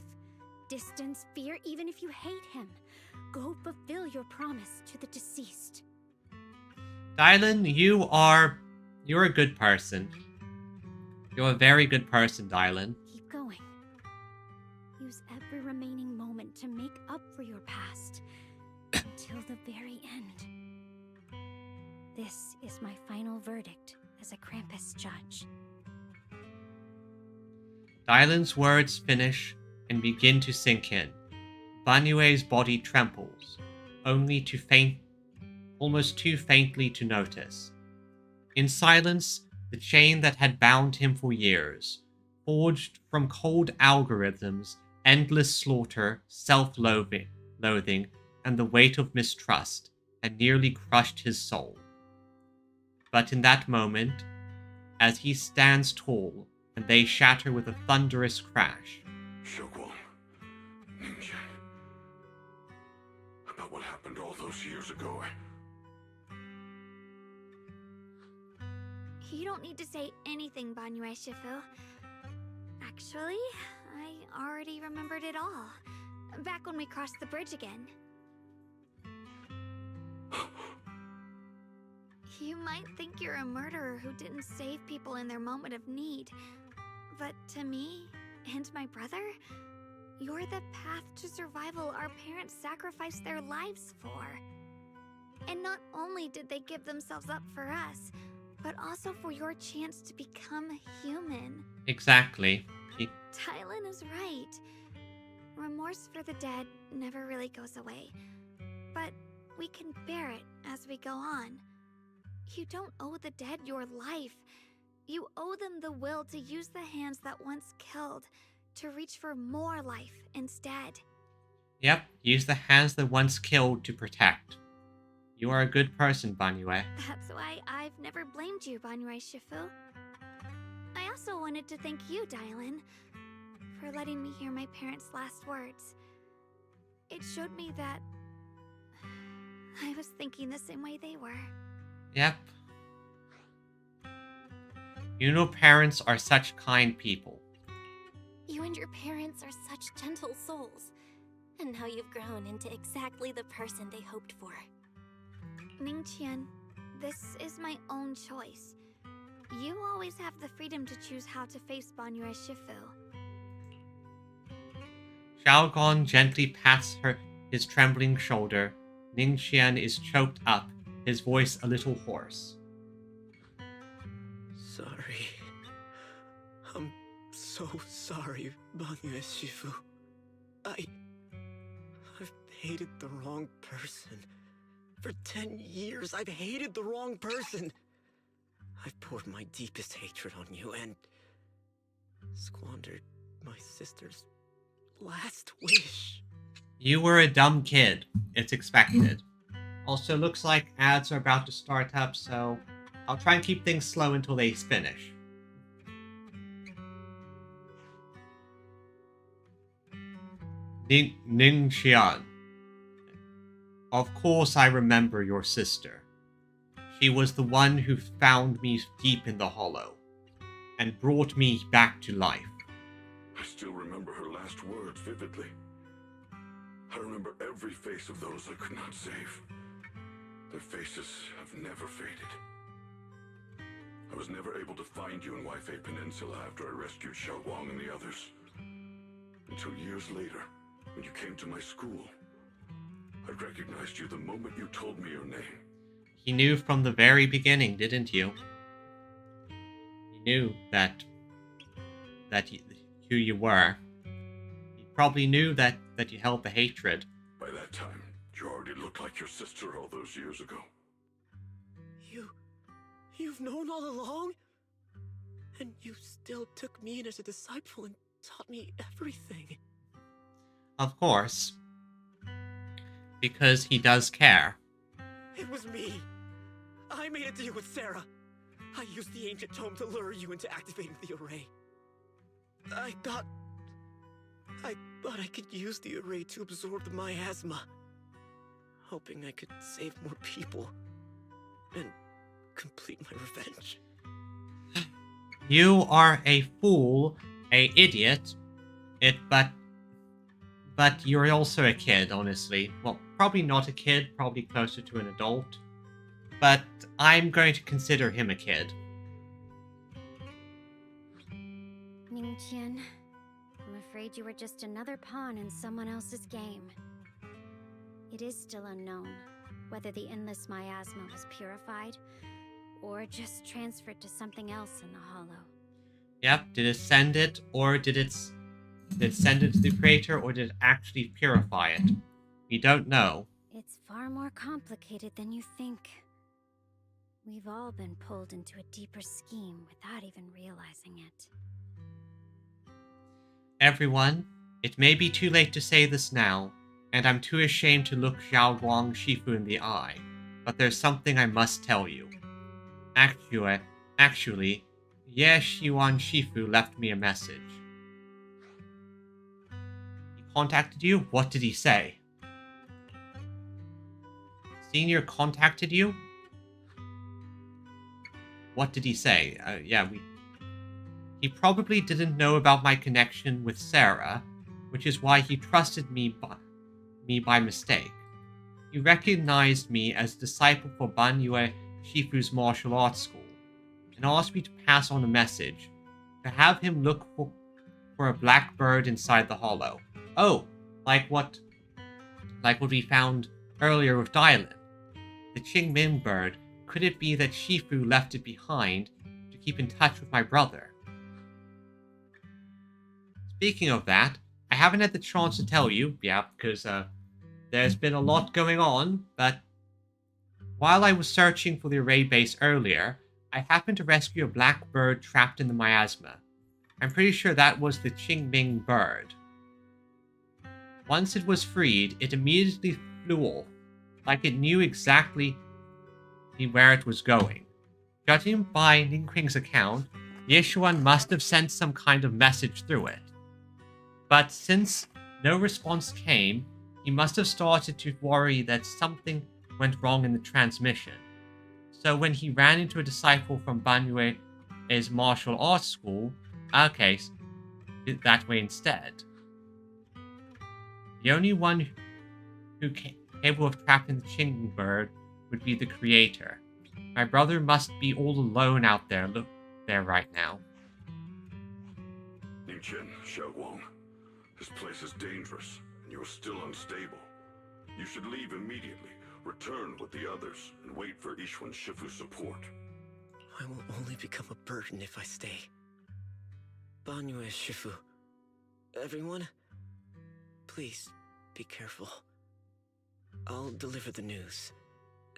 distance, fear, even if you hate him. Go fulfill your promise to the deceased. Dylan, you're a good person. You're a very good person, Dylan. Keep going. Use every remaining moment to make up for your past. Until the very end. This is my final verdict as a Krampus judge. Dylan's words finish and begin to sink in. Banue's body trembles, almost too faintly to notice. In silence, the chain that had bound him for years, forged from cold algorithms, endless slaughter, self-loathing, and the weight of mistrust had nearly crushed his soul. But in that moment, as he stands tall and they shatter with a thunderous crash, Xiaoguang, Ningqian, about what happened all those years ago, You don't need to say anything, Banyue Shifu. Actually, I already remembered it all. Back when we crossed the bridge again. You might think you're a murderer who didn't save people in their moment of need. But to me, and my brother, you're the path to survival our parents sacrificed their lives for. And not only did they give themselves up for us, but also for your chance to become human. exactly. Tylan is right. Remorse for the dead never really goes away. But we can bear it as we go on. You don't owe the dead your life. You owe them the will to use the hands that once killed to reach for more life instead. Yep, use the hands that once killed to protect. You are a good person, Banyue. That's why I've never blamed you, Banyue Shifu. I also wanted to thank you, Dylan, for letting me hear my parents' last words. It showed me that I was thinking the same way they were. Yep. You know, parents are such kind people. You and your parents are such gentle souls. And now you've grown into exactly the person they hoped for. Ningqian, this is my own choice. You always have the freedom to choose how to face Banyue Shifu. Xiaoguang gently pats his trembling shoulder. Ningqian is choked up, his voice a little hoarse. Sorry. I'm so sorry, Banyue Shifu. I've hated the wrong person. For 10 years, I've hated the wrong person. I've poured my deepest hatred on you and squandered my sister's last wish. You were a dumb kid. It's expected. Also, looks like ads are about to start up, so I'll try and keep things slow until they finish. Ningqian. Of course I remember your sister. She was the one who found me deep in the hollow and brought me back to life. I still remember her last words vividly. I remember every face of those I could not save. Their faces have never faded. I was never able to find you in Waifei Peninsula after I rescued Xiaoguang and the others. Until years later, when you came to my school. I recognized you the moment you told me your name. He knew from the very beginning, didn't you? He knew that who you were. He probably knew that you held the hatred. By that time, you already looked like your sister all those years ago. You've known all along? And you still took me in as a disciple and taught me everything. Of course. Because he does care. It was me. I made a deal with Sarah. I used the ancient tome to lure you into activating the array. I thought I could use the array to absorb the miasma, hoping I could save more people and complete my revenge. You are a fool, a idiot. But you're also a kid, honestly. Well, probably not a kid, probably closer to an adult. But I'm going to consider him a kid. Ningqian, I'm afraid you were just another pawn in someone else's game. It is still unknown whether the endless miasma was purified or just transferred to something else in the hollow. Yep, did it send it, or did it send it to the creator, or did it actually purify it? We don't know. It's far more complicated than you think. We've all been pulled into a deeper scheme without even realizing it. Everyone, It may be too late to say this now, and I'm too ashamed to look Xiaoguang Shifu in the eye, but there's something I must tell you. Actually, Ye Xiwan Shifu left me a message. He contacted you? What did he say? Senior contacted you? What did he say? He probably didn't know about my connection with Sarah, which is why he trusted me by mistake. He recognized me as a disciple for Banyue Shifu's martial arts school, and asked me to pass on a message, to have him look for a black bird inside the hollow. Oh, like what we found earlier with Dylan. The Qingming bird. Could it be that Shifu left it behind to keep in touch with my brother? Speaking of that, I haven't had the chance to tell you, because there's been a lot going on, but while I was searching for the array base earlier, I happened to rescue a black bird trapped in the miasma. I'm pretty sure that was the Qingming bird. Once it was freed, it immediately flew off, like it knew exactly where it was going. Judging by Ningqing's account, Yeshuan must have sent some kind of message through it. But since no response came, he must have started to worry that something went wrong in the transmission. So when he ran into a disciple from Banyue's martial arts school, okay, did that way instead. The only one who capable of trapping the Qingming bird would be the creator. My brother must be all alone out there, right now. Ningqian, Xiaoguang, this place is dangerous, and you are still unstable. You should leave immediately, return with the others, and wait for Yixuan Shifu's support. I will only become a burden if I stay. Banyue Shifu, everyone, please be careful. I'll deliver the news.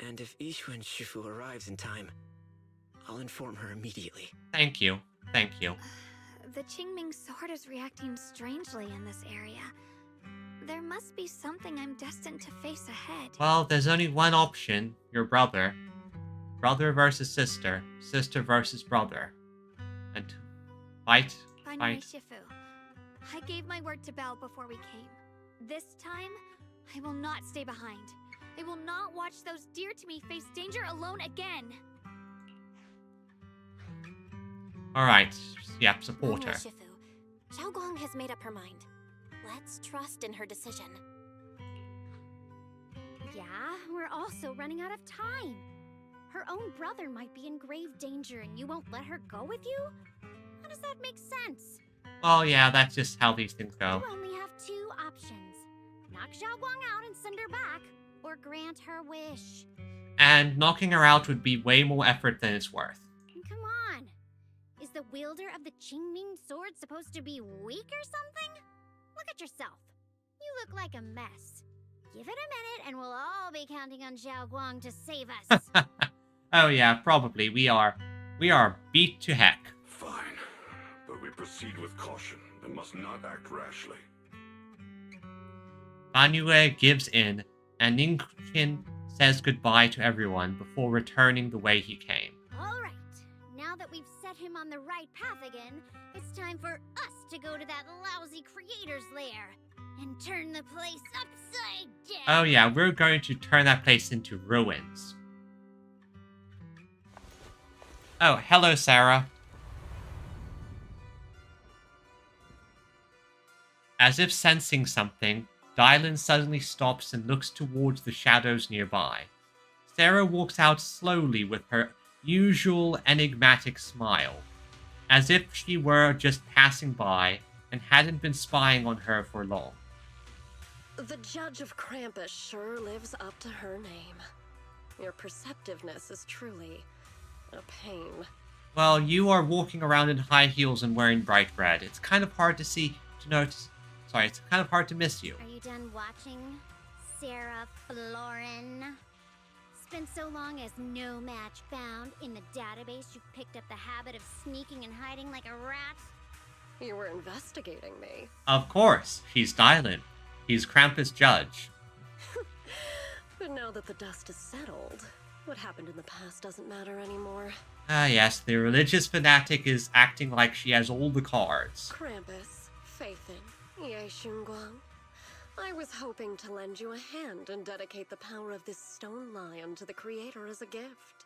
And if Yixuan Shifu arrives in time, I'll inform her immediately. Thank you. The Qingming sword is reacting strangely in this area. There must be something I'm destined to face ahead. Well, there's only one option. Your brother. Brother versus sister. Sister versus brother. And fight. Banyue Shifu, I gave my word to Belle before we came. This time, I will not stay behind. I will not watch those dear to me face danger alone again. Alright, yep, support her. Shifu, Xiaoguang has made up her mind. Let's trust in her decision. Yeah, we're also running out of time. Her own brother might be in grave danger and you won't let her go with you? How does that make sense? Well, yeah, that's just how these things go. You only have two options. Knock Xiaoguang out and send her back, or grant her wish. And knocking her out would be way more effort than it's worth. Come on. Is the wielder of the Qingming sword supposed to be weak or something? Look at yourself. You look like a mess. Give it a minute and we'll all be counting on Xiaoguang to save us. Oh yeah, probably. We are beat to heck. Fine, but we proceed with caution and must not act rashly. Banyue gives in, and Ningqin says goodbye to everyone before returning the way he came. Alright, now that we've set him on the right path again, it's time for us to go to that lousy creator's lair and turn the place upside down. Oh yeah, we're going to turn that place into ruins. Oh, hello, Sarah. As if sensing something, Dylan suddenly stops and looks towards the shadows nearby. Sarah walks out slowly with her usual enigmatic smile, as if she were just passing by and hadn't been spying on her for long. The Judge of Krampus sure lives up to her name. Your perceptiveness is truly a pain. Well, you are walking around in high heels and wearing bright red. It's kind of hard to notice. Sorry, it's kind of hard to miss you. Are you done watching, Sarah Florin? It's been so long as no match found in the database you've picked up the habit of sneaking and hiding like a rat? You were investigating me. Of course, she's Dylan. He's Krampus' judge. But now that the dust is settled, what happened in the past doesn't matter anymore. Ah, yes, the religious fanatic is acting like she has all the cards. Krampus, Faithin, Ye Shunguang. I was hoping to lend you a hand and dedicate the power of this stone lion to the Creator as a gift.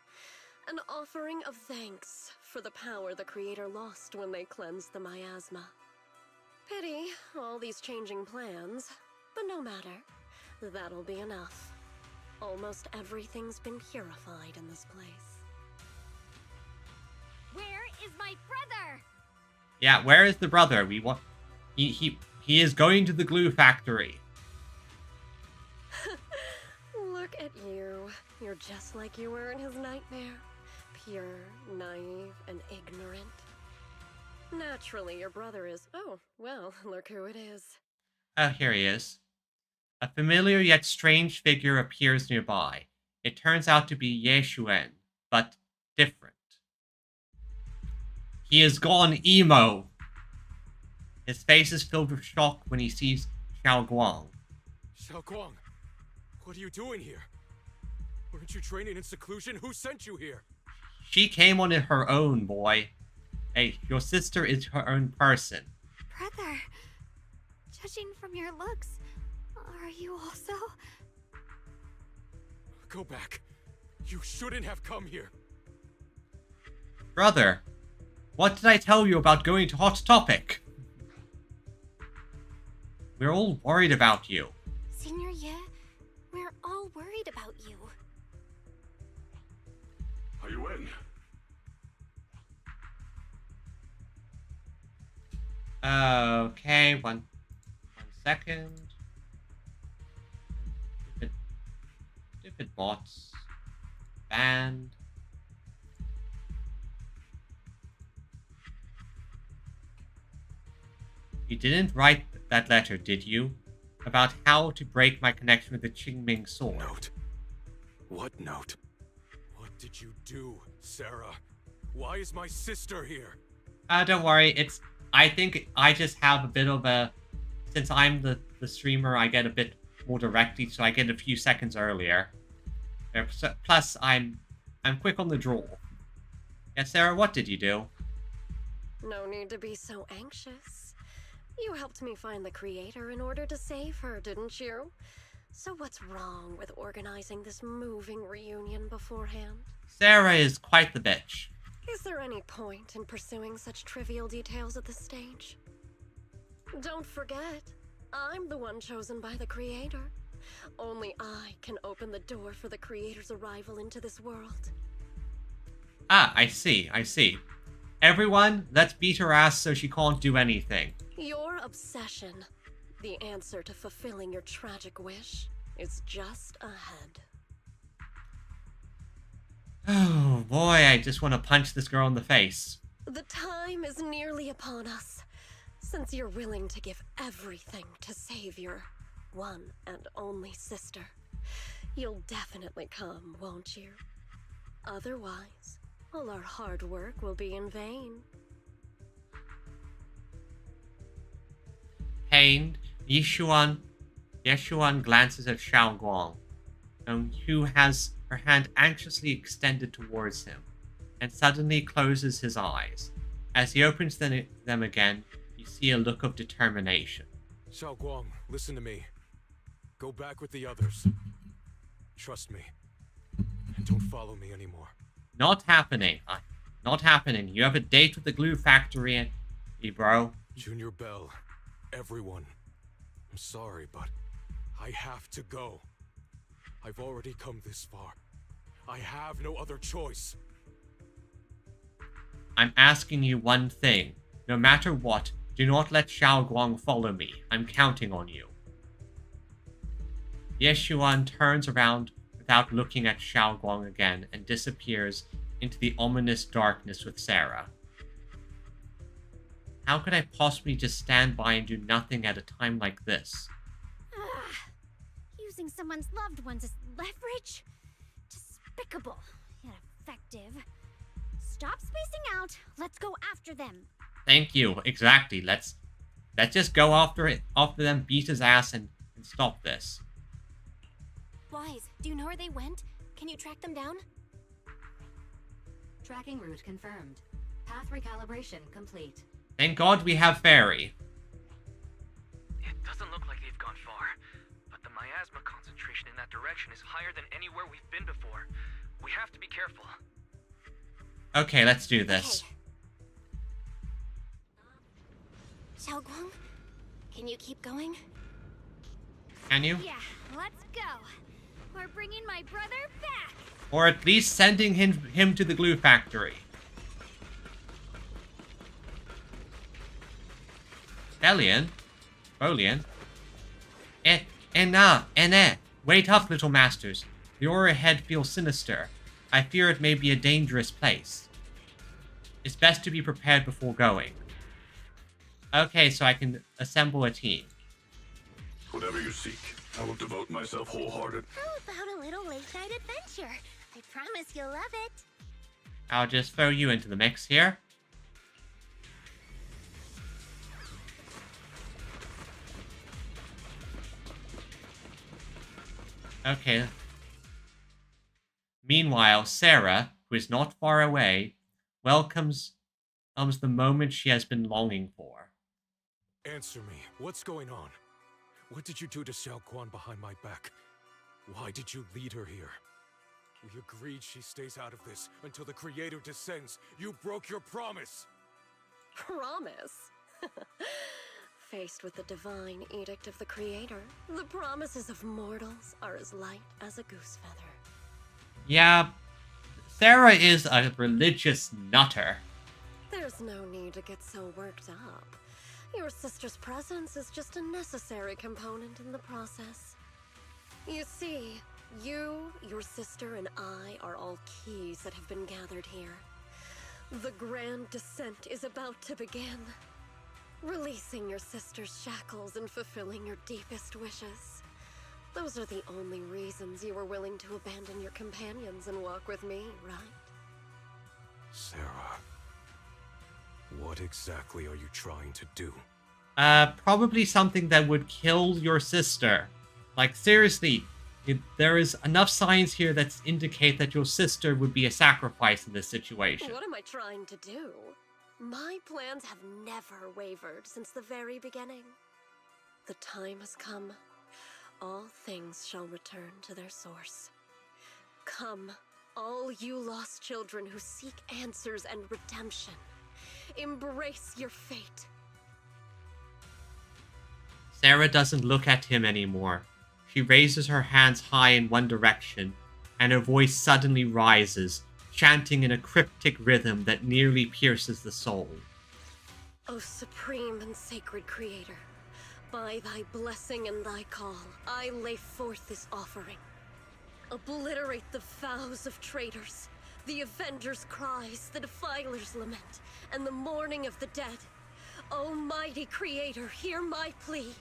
An offering of thanks for the power the Creator lost when they cleansed the miasma. Pity, all these changing plans, but no matter. That'll be enough. Almost everything's been purified in this place. Where is my brother? Yeah, where is the brother? We want. He is going to the glue factory. Look at you. You're just like you were in his nightmare. Pure, naive, and ignorant. Naturally, your brother is... Oh, well, look who it is. Oh, here he is. A familiar yet strange figure appears nearby. It turns out to be Ye Xuan, but different. He has gone emo. His face is filled with shock when he sees Xiao Guang. Xiao Guang, what are you doing here? Weren't you training in seclusion? Who sent you here? She came on her own, boy. Hey, your sister is her own person. Brother, judging from your looks, are you also? Go back. You shouldn't have come here. Brother, what did I tell you about going to Hot Topic? We're all worried about you. Senior Ye, we're all worried about you. Are you in? Okay, one second. Stupid bots. Banned. You didn't write that letter, did you? About how to break my connection with the Qingming sword. Note? What note? What did you do, Sarah? Why is my sister here? Don't worry, I think I just have a bit of a... Since I'm the streamer, I get a bit more directly, so I get a few seconds earlier. Plus, I'm quick on the draw. Yeah, Sarah, what did you do? No need to be so anxious. You helped me find the Creator in order to save her, didn't you? So what's wrong with organizing this moving reunion beforehand? Sarah is quite the bitch. Is there any point in pursuing such trivial details at this stage? Don't forget, I'm the one chosen by the Creator. Only I can open the door for the Creator's arrival into this world. Ah, I see. Everyone, let's beat her ass so she can't do anything. Your obsession, the answer to fulfilling your tragic wish, is just ahead. Oh boy, I just want to punch this girl in the face. The time is nearly upon us. Since you're willing to give everything to save your one and only sister, you'll definitely come, won't you? Otherwise, all our hard work will be in vain. Pained, Yishuan glances at Xiao Guang, who has her hand anxiously extended towards him, and suddenly closes his eyes. As he opens them again, you see a look of determination. Xiao Guang, listen to me. Go back with the others. Trust me. And don't follow me anymore. Not happening. Not happening. You have a date with the glue factory, bro. Junior Bell, everyone. I'm sorry, but I have to go. I've already come this far. I have no other choice. I'm asking you one thing. No matter what, do not let Xiao Guang follow me. I'm counting on you. Yeshuan turns around without looking at Xiao Guang again and disappears into the ominous darkness with Sarah. How could I possibly just stand by and do nothing at a time like this? Using someone's loved ones as leverage? Despicable, yet effective. Stop spacing out. Let's go after them. Thank you. Exactly. Let's just go after them, beat his ass, and stop this. Wise, do you know where they went? Can you track them down? Tracking route confirmed. Path recalibration complete. Thank God we have Fairy. It doesn't look like they've gone far, but the miasma concentration in that direction is higher than anywhere we've been before. We have to be careful. Okay, let's do this. Okay. Xiaoguang, can you keep going? Can you? Yeah, let's go. We're bringing my brother back. Or at least sending him to the glue factory. Bolian? Wait up, little masters. The aura ahead feels sinister. I fear it may be a dangerous place. It's best to be prepared before going. Okay, so I can assemble a team. Whatever you seek, I will devote myself wholehearted. How about a little late-night adventure? I promise you'll love it. I'll just throw you into the mix here. Okay. Meanwhile, Sarah, who is not far away, welcomes the moment she has been longing for. Answer me. What's going on? What did you do to Xiao Guan behind my back? Why did you lead her here? We agreed she stays out of this until the Creator descends. You broke your promise! Promise? Faced with the divine edict of the Creator, the promises of mortals are as light as a goose feather. Yeah, Sarah is a religious nutter. There's no need to get so worked up. Your sister's presence is just a necessary component in the process. You see, you, your sister, and I are all keys that have been gathered here. The grand descent is about to begin. Releasing your sister's shackles and fulfilling your deepest wishes. Those are the only reasons you were willing to abandon your companions and walk with me, right? Sarah, what exactly are you trying to do? Probably something that would kill your sister. Like, seriously, there is enough signs here that indicate that your sister would be a sacrifice in this situation. What am I trying to do? My plans have never wavered since the very beginning. The time has come. All things shall return to their source. Come, all you lost children who seek answers and redemption. Embrace your fate. Sarah doesn't look at him anymore. She raises her hands high in one direction, and her voice suddenly rises, chanting in a cryptic rhythm that nearly pierces the soul. O supreme and sacred Creator, by thy blessing and thy call, I lay forth this offering. Obliterate the vows of traitors, the avengers' cries, the defiler's lament, and the mourning of the dead. Almighty Creator, hear my plea.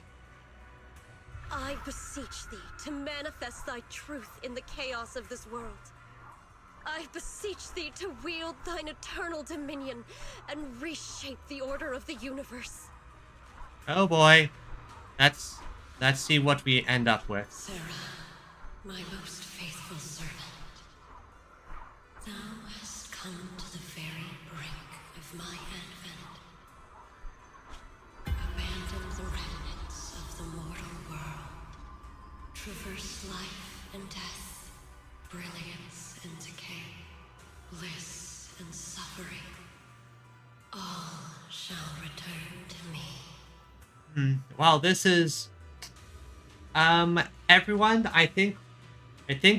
I beseech thee to manifest thy truth in the chaos of this world. I beseech thee to wield thine eternal dominion and reshape the order of the universe. Oh boy. Let's see what we end up with. Sarah, my most faithful servant, thou hast come to the very brink of my advent. Abandon the remnants of the mortal world. Traverse life and death, brilliance and decay, bliss and suffering. All shall return to me. Well, this is... everyone, I think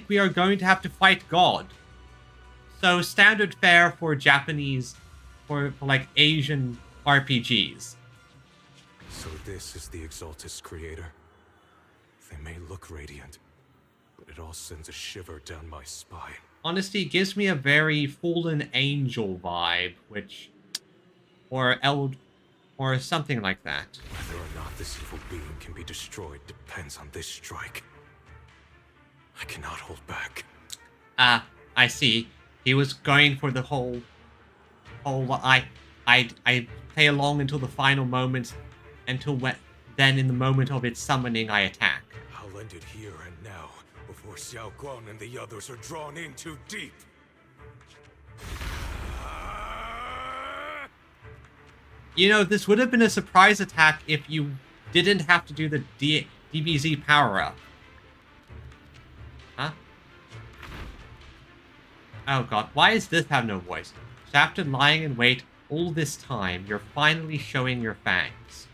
we are going to have to fight God. So, standard fare for Japanese, for like, Asian RPGs. So this is the Exaltus Creator. They may look radiant, but it all sends a shiver down my spine. Honestly, it gives me a very fallen angel vibe, which... or something like that. Whether or not this evil being can be destroyed depends on this strike. I cannot hold back. I see. He was going for the whole I play along until the final moments, then in the moment of its summoning, I attack. I'll end it here and now, before Xiao Guang and the others are drawn in too deep. You know, this would have been a surprise attack if you didn't have to do the DBZ power-up. Huh? Oh god, why does this have no voice? So after lying in wait all this time, you're finally showing your fangs.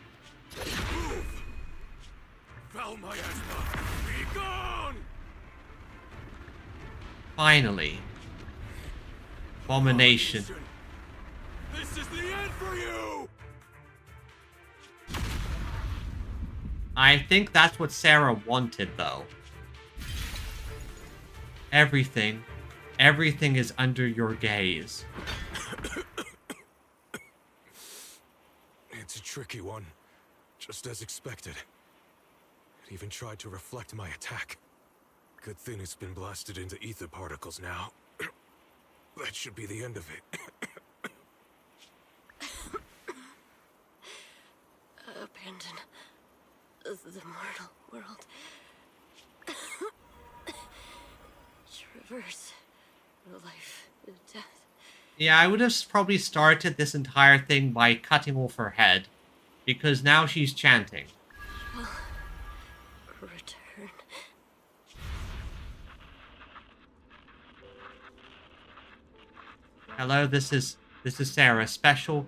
Foul miasma, be gone! Finally. Abomination. This is the end for you! I think that's what Sarah wanted, though. Everything is under your gaze. It's a tricky one, just as expected. It even tried to reflect my attack. Good thing it's been blasted into ether particles now. That should be the end of it. Abandon the mortal world. Traverse life and death. Yeah, I would have probably started this entire thing by cutting off her head, because now she's chanting. Return. Hello, this is Sarah, Special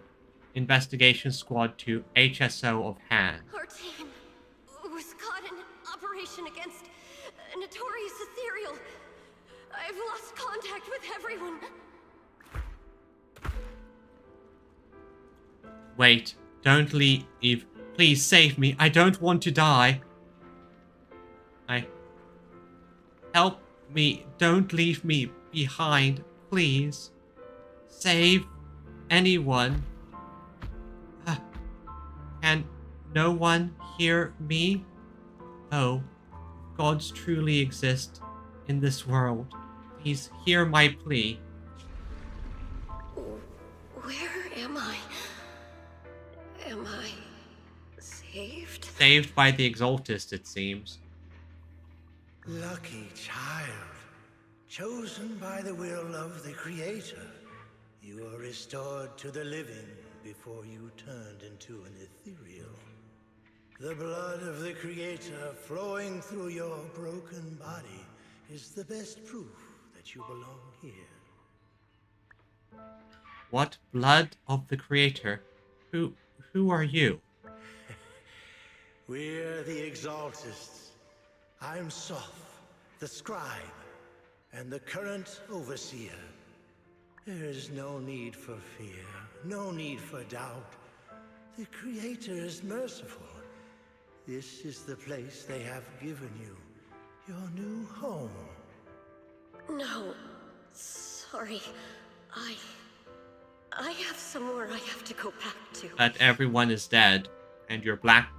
Investigation Squad to HSO of Han. Our team was caught in an operation against a notorious ethereal. I've lost contact with everyone. Wait, don't leave. Please save me. I don't want to die. Help me. Don't leave me behind, please. Save anyone. Can no one hear me? Oh, gods truly exist in this world. Please hear my plea. Where am I? Am I saved? Saved by the Exaltist, it seems. Lucky child, chosen by the will of the Creator. You are restored to the living before you turned into an ethereal. The blood of the Creator flowing through your broken body is the best proof that you belong here. What blood of the Creator? Who are you? We're the Exaltists. I'm Soph, the scribe, and the current overseer. There is no need for fear, no need for doubt. The Creator is merciful. This is the place they have given you, your new home. No, sorry. I have somewhere I have to go back to. That everyone is dead, and you're black.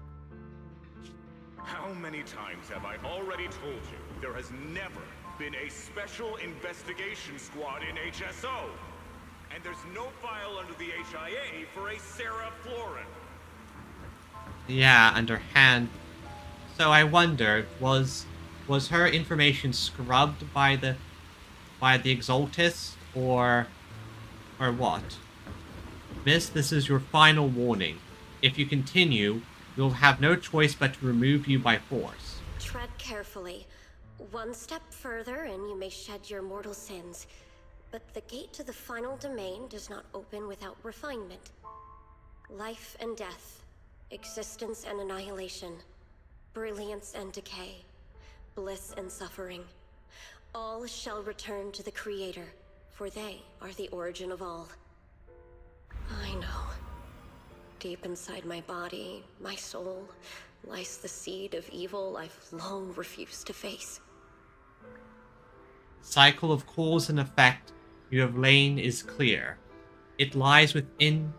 How many times have I already told you there has never been a special investigation squad in HSO? And there's no file under the HIA for a Sarah Florin. Yeah, underhand. So I wonder, was her information scrubbed by the Exaltists, or what? Miss, this is your final warning. If you continue, we'll have no choice but to remove you by force. Tread carefully. One step further and you may shed your mortal sins. But the gate to the final domain does not open without refinement. Life and death, existence and annihilation, brilliance and decay, bliss and suffering. All shall return to the Creator, for they are the origin of all. I know. Deep inside my body, my soul, lies the seed of evil I've long refused to face. Cycle of cause and effect you have lain is clear. It lies within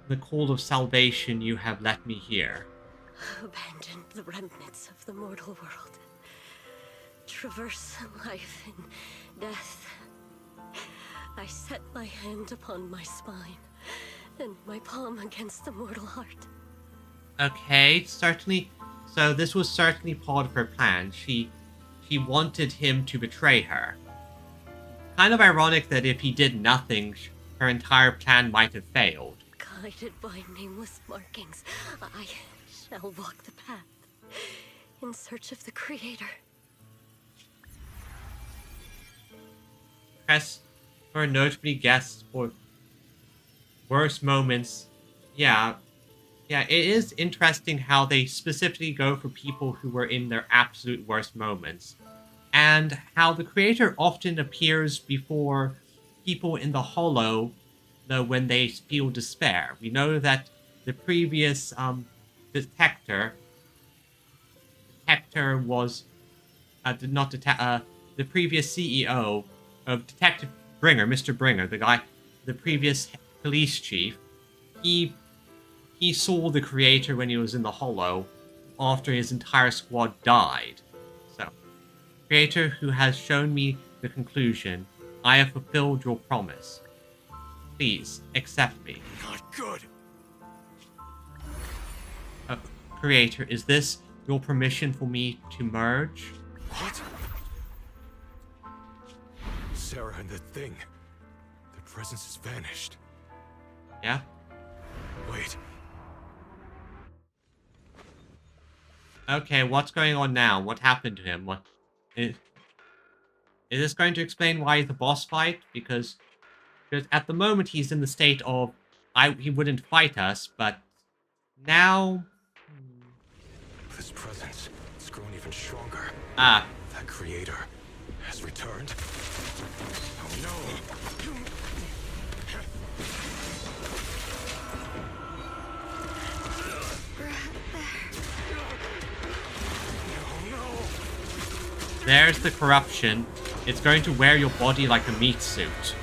the call of salvation you have let me hear. Abandon the remnants of the mortal world. Traverse life and death. I set my hand upon my spine and my palm against the mortal heart. Okay, certainly. So this was certainly part of her plan. She wanted him to betray her. Kind of ironic that if he did nothing, her entire plan might have failed. Guided by nameless markings, I shall walk the path in search of the Creator. Press for notably guests or worst moments. Yeah, it is interesting how they specifically go for people who were in their absolute worst moments. And how the Creator often appears before people in the Hollow, though, when they feel despair. We know that the previous detector was the previous CEO of Detective Bringer, Mr. Bringer, the previous police chief. He saw the Creator when he was in the Hollow after his entire squad died. So, Creator who has shown me the conclusion, I have fulfilled your promise. Please, accept me. Not good. Creator, is this your permission for me to merge? What? Sarah and the thing. Their presence has vanished. Yeah? Wait. Okay, what's going on now? What happened to him? What is this going to explain why the boss fight? Because at the moment he's in the state of he wouldn't fight us, but now This presence, it's grown even stronger. That Creator has returned. Oh no! there's the corruption. It's going to wear your body like a meat suit.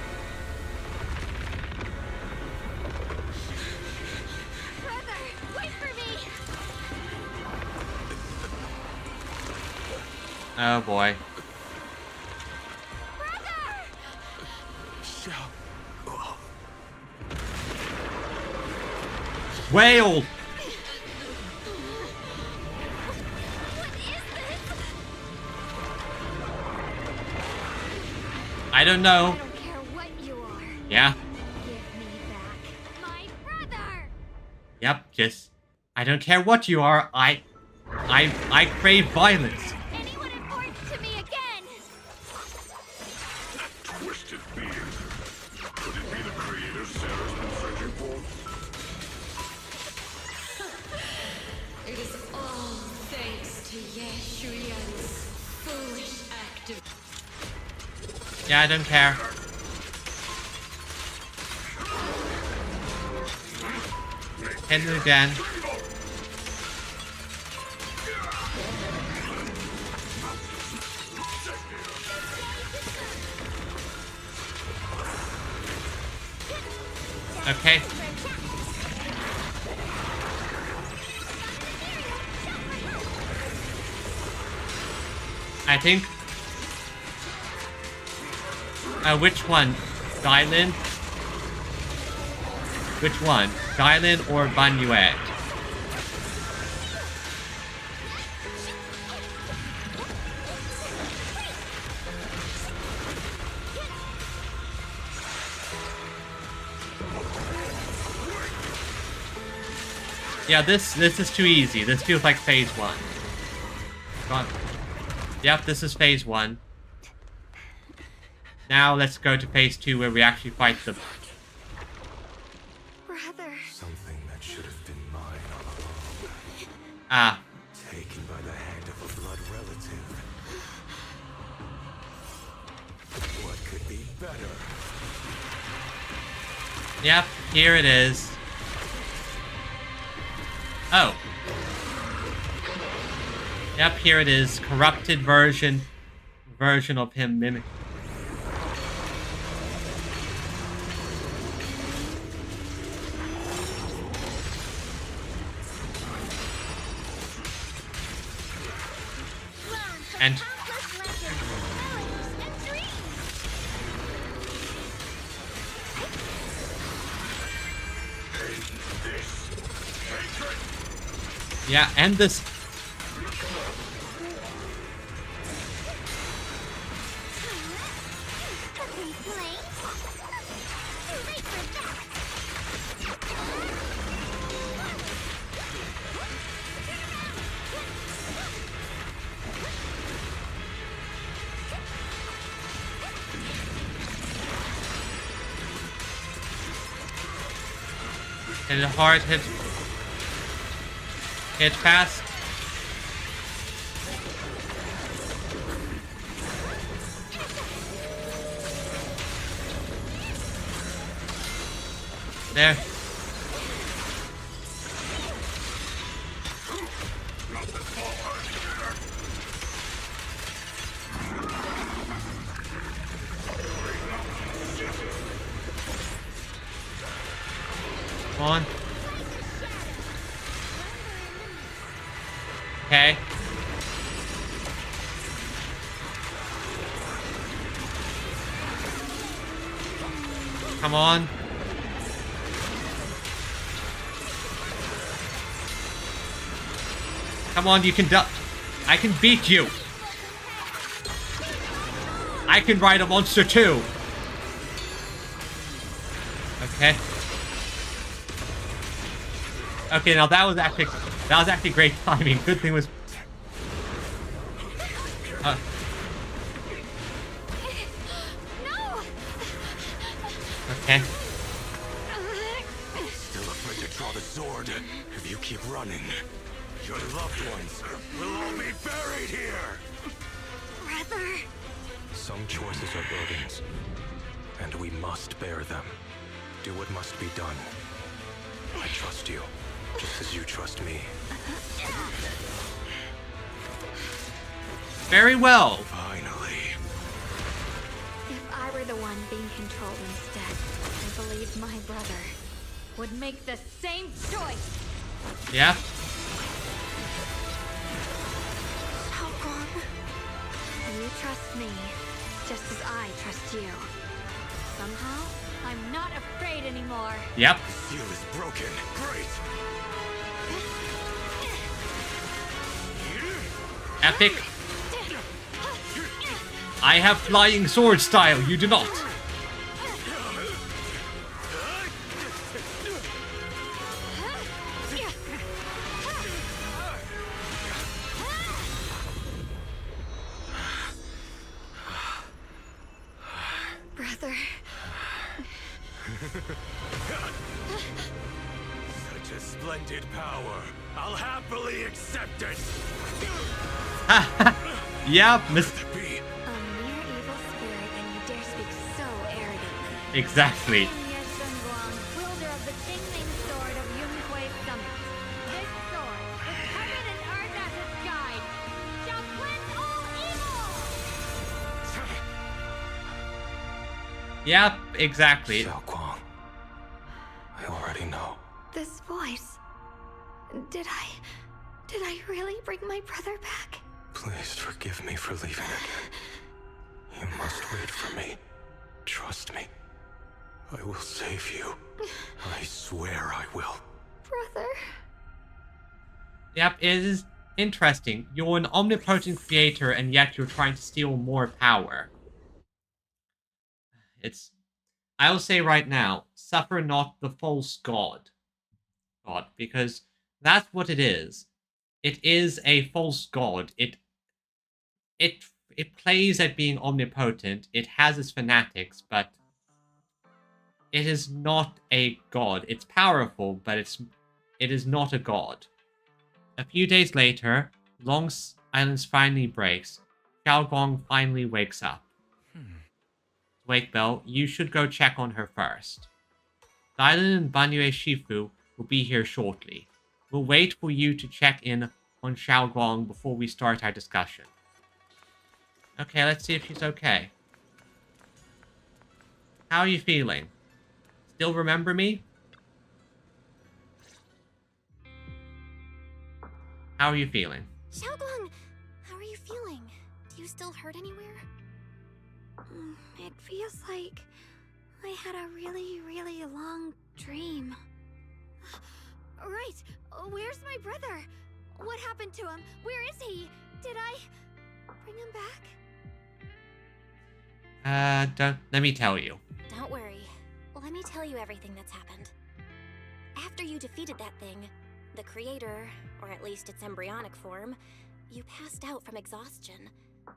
Brother, wait for me! Oh boy. Whale! I don't know. I don't care what you are. Yeah. Give me back my brother! Yep, just I don't care what you are. I crave violence. Anyone important to me again! Twisted being. Could it be the Creator Sarah's been searching for? It is all thanks to Yeshuyan's foolish act of... Yeah, I don't care. Hit it again. Okay. I think. Which one? Dylan? Which one? Dylan or Banuet? Yeah, this is too easy. This feels like phase 1. Go on. Yep, this is phase 1. Now let's go to phase 2 where we actually fight the... Brother. Something that should have been mine all along. Ah. Taken by the hand of a blood relative. What could be better? Yep, here it is. Oh. Yep, here it is. Corrupted version of him mimic. And Yeah, and this. Hit it hard, hit fast. There. Come on. Okay. Come on. Come on, you can do- I can beat you. I can ride a monster too. Okay. Okay, now that was actually great timing. Good thing was. Okay. Still afraid to draw the sword? If you keep running, your loved ones will all be buried here! Brother! Some choices are burdens, and we must bear them. Do what must be done. I trust you, just as you trust me. Very well. Finally. If I were the one being controlled instead, I believe my brother would make the same choice. Yeah. Xiaoguang, you trust me, just as I trust you. Somehow, I'm not afraid anymore. Yep. The seal is broken. Great. Epic. I have flying sword style, you do not. Brother. Such a splendid power. I'll happily accept it. Yep, Miss. A mere evil spirit, and you dare speak so arrogantly. Exactly. Yes, Zenguang, wielder of the Qingming sword of Yunhui Summit. This sword, with heaven and earth as its guide, shall cleanse all evil! Yep, exactly. Xiaoguang, I already know. This voice. Did I really bring my brother back? Please forgive me for leaving again. You must wait for me. Trust me. I will save you. I swear I will. Brother. Yep, it is interesting. You're an omnipotent creator, and yet you're trying to steal more power. I will say right now, suffer not the false god, because that's what it is. It is a false god. It plays at being omnipotent. It has its fanatics, but it is not a god. It's powerful, but it is not a god. A few days later, Long Island finally breaks. Xiaoguang finally wakes up. Wake Bell, you should go check on her first. Dylan and Banyue Shifu will be here shortly. We'll wait for you to check in on Xiaoguang before we start our discussion. Okay, let's see if she's okay. How are you feeling? Still remember me? How are you feeling? Xiaoguang, how are you feeling? Do you still hurt anywhere? It feels like I had a really, really long dream. Right, where's my brother? What happened to him? Where is he? Did I bring him back? Let me tell you. Don't worry. Let me tell you everything that's happened. After you defeated that thing, the creator, or at least its embryonic form, you passed out from exhaustion.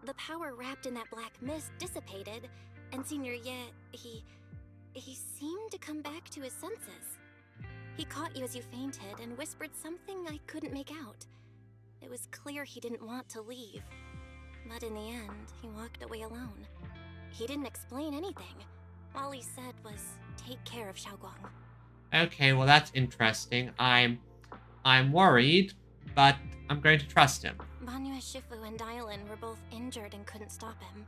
The power wrapped in that black mist dissipated, and Senior Ye, he seemed to come back to his senses. He caught you as you fainted and whispered something I couldn't make out. It was clear he didn't want to leave. But in the end, he walked away alone. He didn't explain anything. All he said was, take care of Xiaoguang. Okay, well that's interesting. I'm worried, but I'm going to trust him. Banyue Shifu and Dylan were both injured and couldn't stop him.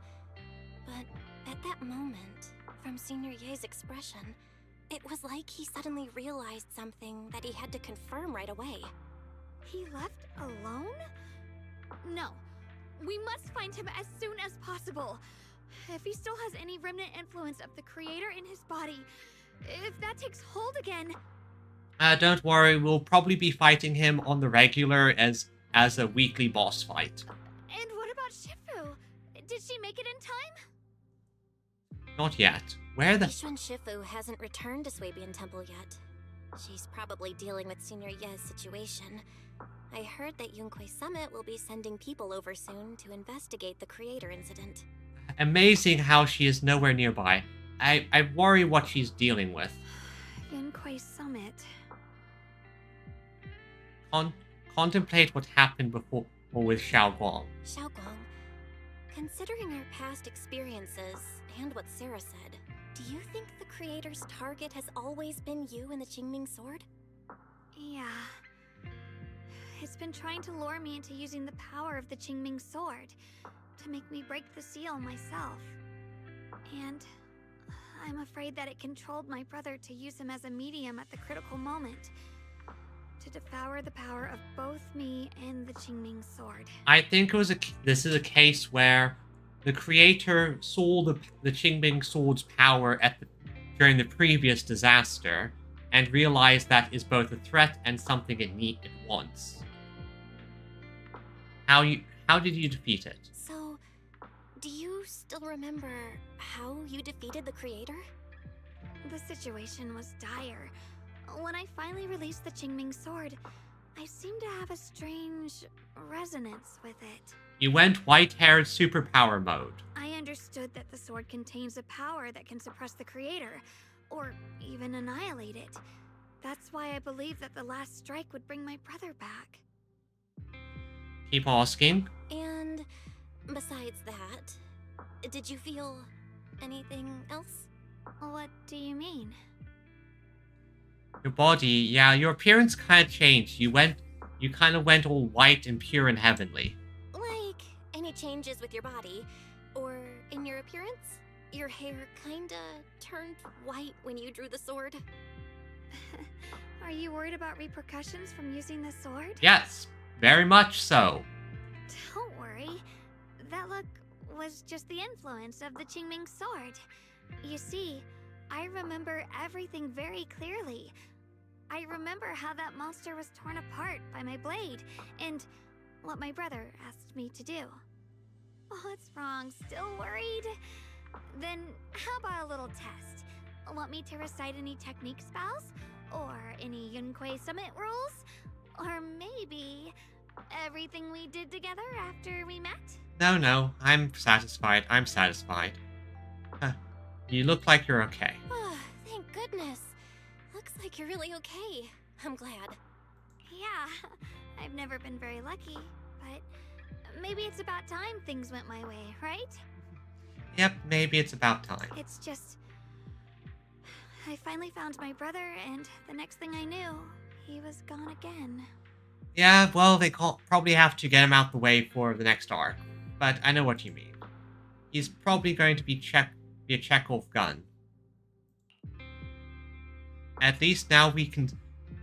But at that moment, from Senior Ye's expression, it was like he suddenly realized something that he had to confirm right away. He left alone? No. We must find him as soon as possible. If he still has any remnant influence of the creator in his body, if that takes hold again... Don't worry, we'll probably be fighting him on the regular as a weekly boss fight. And what about Shifu? Did she make it in time? Not yet. Where the... Yishuan Shifu hasn't returned to Swabian Temple yet. She's probably dealing with Senior Ye's situation. I heard that Yunquei Summit will be sending people over soon to investigate the creator incident. Amazing how she is nowhere nearby. I worry what she's dealing with. Yunquei Summit. Contemplate what happened before with Xiaoguang. Xiaoguang, considering our past experiences and what Sarah said, do you think the creator's target has always been you and the Qingming sword? Yeah. It's been trying to lure me into using the power of the Qingming sword to make me break the seal myself. And I'm afraid that it controlled my brother to use him as a medium at the critical moment, to devour the power of both me and the Qingming sword. I think this is a case where the creator saw the Qingming sword's power during the previous disaster and realized that is both a threat and something it wants. How did you defeat it? So, do you still remember how you defeated the creator? The situation was dire. When I finally released the Qingming sword, I seemed to have a strange resonance with it. You went white-haired superpower mode. I understood that the sword contains a power that can suppress the creator, or even annihilate it. That's why I believed that the last strike would bring my brother back. Keep asking. And besides that, did you feel anything else? What do you mean? Your body, yeah, your appearance kind of changed. You kind of went all white and pure and heavenly. Like any changes with your body, or in your appearance? Your hair kinda turned white when you drew the sword? Are you worried about repercussions from using the sword? Yes, very much so. Don't worry. That look was just the influence of the Qingming sword. You see, I remember everything very clearly. I remember how that monster was torn apart by my blade, and what my brother asked me to do. What's wrong? Still worried? Then how about a little test? Want me to recite any technique spells? Or any Yunquei Summit rules? Or maybe everything we did together after we met? No, I'm satisfied. You look like you're okay. Oh, thank goodness. Looks like you're really okay. I'm glad. Yeah, I've never been very lucky, but maybe it's about time things went my way, right? Yep, maybe it's about time. It's just... I finally found my brother, and the next thing I knew, he was gone again. Yeah, well, they probably have to get him out the way for the next arc. But I know what you mean. He's probably going to be a Chekhov gun. At least now we can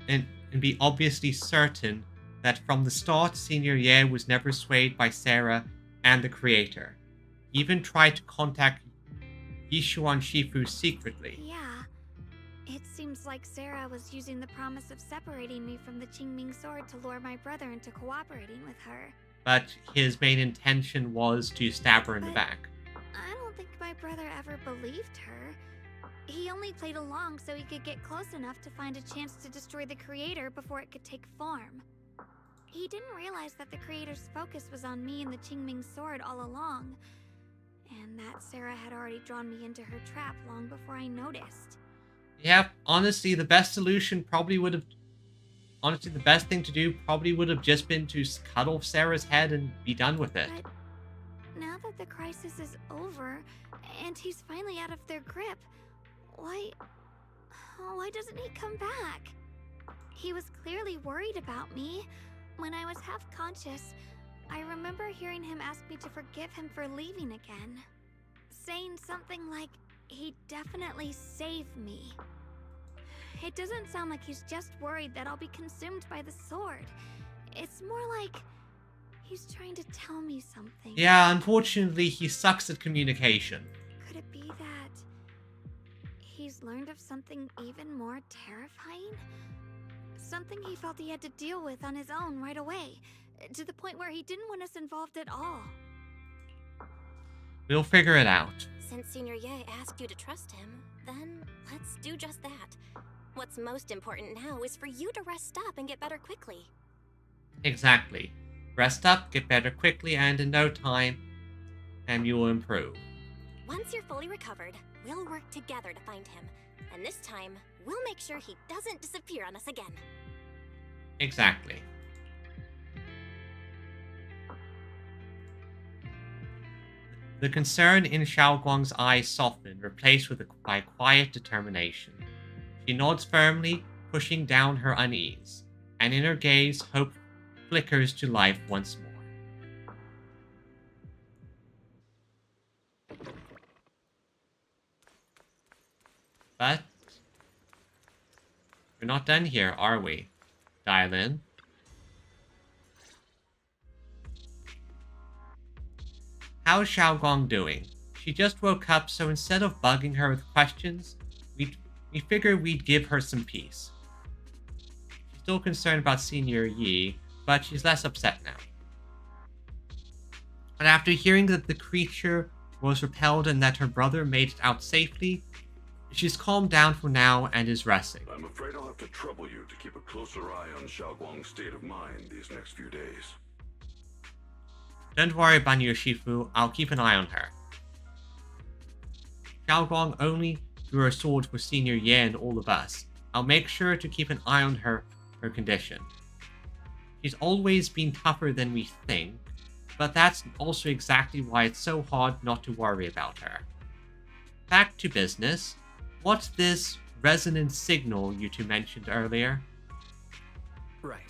and be obviously certain that from the start, Senior Ye was never swayed by Sarah and the creator. He even tried to contact Yishuan Shifu secretly. Yeah, It seems like Sarah was using the promise of separating me from the Qingming sword to lure my brother into cooperating with her. But his main intention was to stab her in the back. I don't think my brother ever believed her. He only played along so he could get close enough to find a chance to destroy the creator before it could take form. He didn't realize that the creator's focus was on me and the Qingming sword all along, and that Sarah had already drawn me into her trap long before I noticed. Yeah, honestly, the best solution probably would have... Honestly, the best thing to do probably would have just been to cut off Sarah's head and be done with it. But now that the crisis is over, and he's finally out of their grip, why doesn't he come back? He was clearly worried about me. When I was half conscious, I remember hearing him ask me to forgive him for leaving again, saying something like, he'd definitely save me. It doesn't sound like he's just worried that I'll be consumed by the sword. It's more like he's trying to tell me something. Yeah, unfortunately, he sucks at communication. Could it be that he's learned of something even more terrifying? Something he felt he had to deal with on his own right away, to the point where he didn't want us involved at all. We'll figure it out. Since Senior Ye asked you to trust him, then let's do just that. What's most important now is for you to rest up and get better quickly. Exactly. Rest up, get better quickly, and in no time, and you will improve. Once you're fully recovered, we'll work together to find him. And this time, we'll make sure he doesn't disappear on us again. Exactly. The concern in Xiaoguang's eyes softened, replaced by quiet determination. She nods firmly, pushing down her unease, and in her gaze, hope flickers to life once more. But we're not done here, are we? Dial in. How's Xiaoguang doing? She just woke up, so instead of bugging her with questions, we figured we'd give her some peace. She's still concerned about Senior Yi, but she's less upset now. And after hearing that the creature was repelled and that her brother made it out safely, she's calmed down for now and is resting. I'm afraid I'll have to trouble you to keep a closer eye on Xiaoguang's state of mind these next few days. Don't worry, Banyu Shifu, I'll keep an eye on her. Xiaoguang only drew her sword for Senior Ye and all of us. I'll make sure to keep an eye on her condition. She's always been tougher than we think, but that's also exactly why it's so hard not to worry about her. Back to business. What's this resonant signal you two mentioned earlier? Right.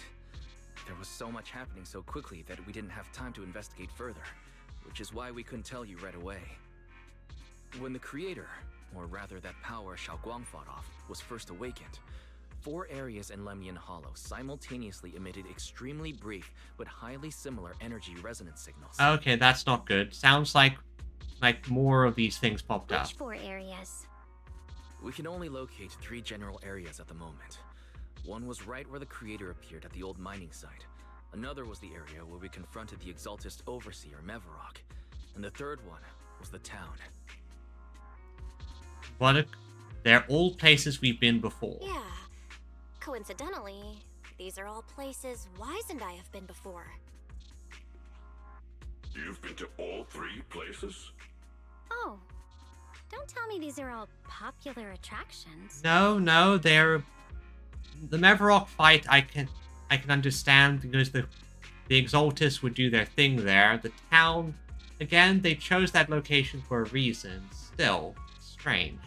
There was so much happening so quickly that we didn't have time to investigate further, which is why we couldn't tell you right away. When the creator, or rather that power Xiaoguang fought off, was first awakened, 4 areas in Lemnian Hollow simultaneously emitted extremely brief but highly similar energy resonance signals. Okay, that's not good. Sounds like more of these things popped up. Which 4 areas? We can only locate 3 general areas at the moment. One was right where the creator appeared at the old mining site. Another was the area where we confronted the Exaltist Overseer, Mevarok. And the third one was the town. They're all places we've been before. Yeah. Coincidentally, these are all places Wise and I have been before. You've been to all 3 places? Oh, don't tell me these are all popular attractions. No, they're... The Mevarok fight I can understand because the Exaltists would do their thing there. The town, again, they chose that location for a reason. Still, strange.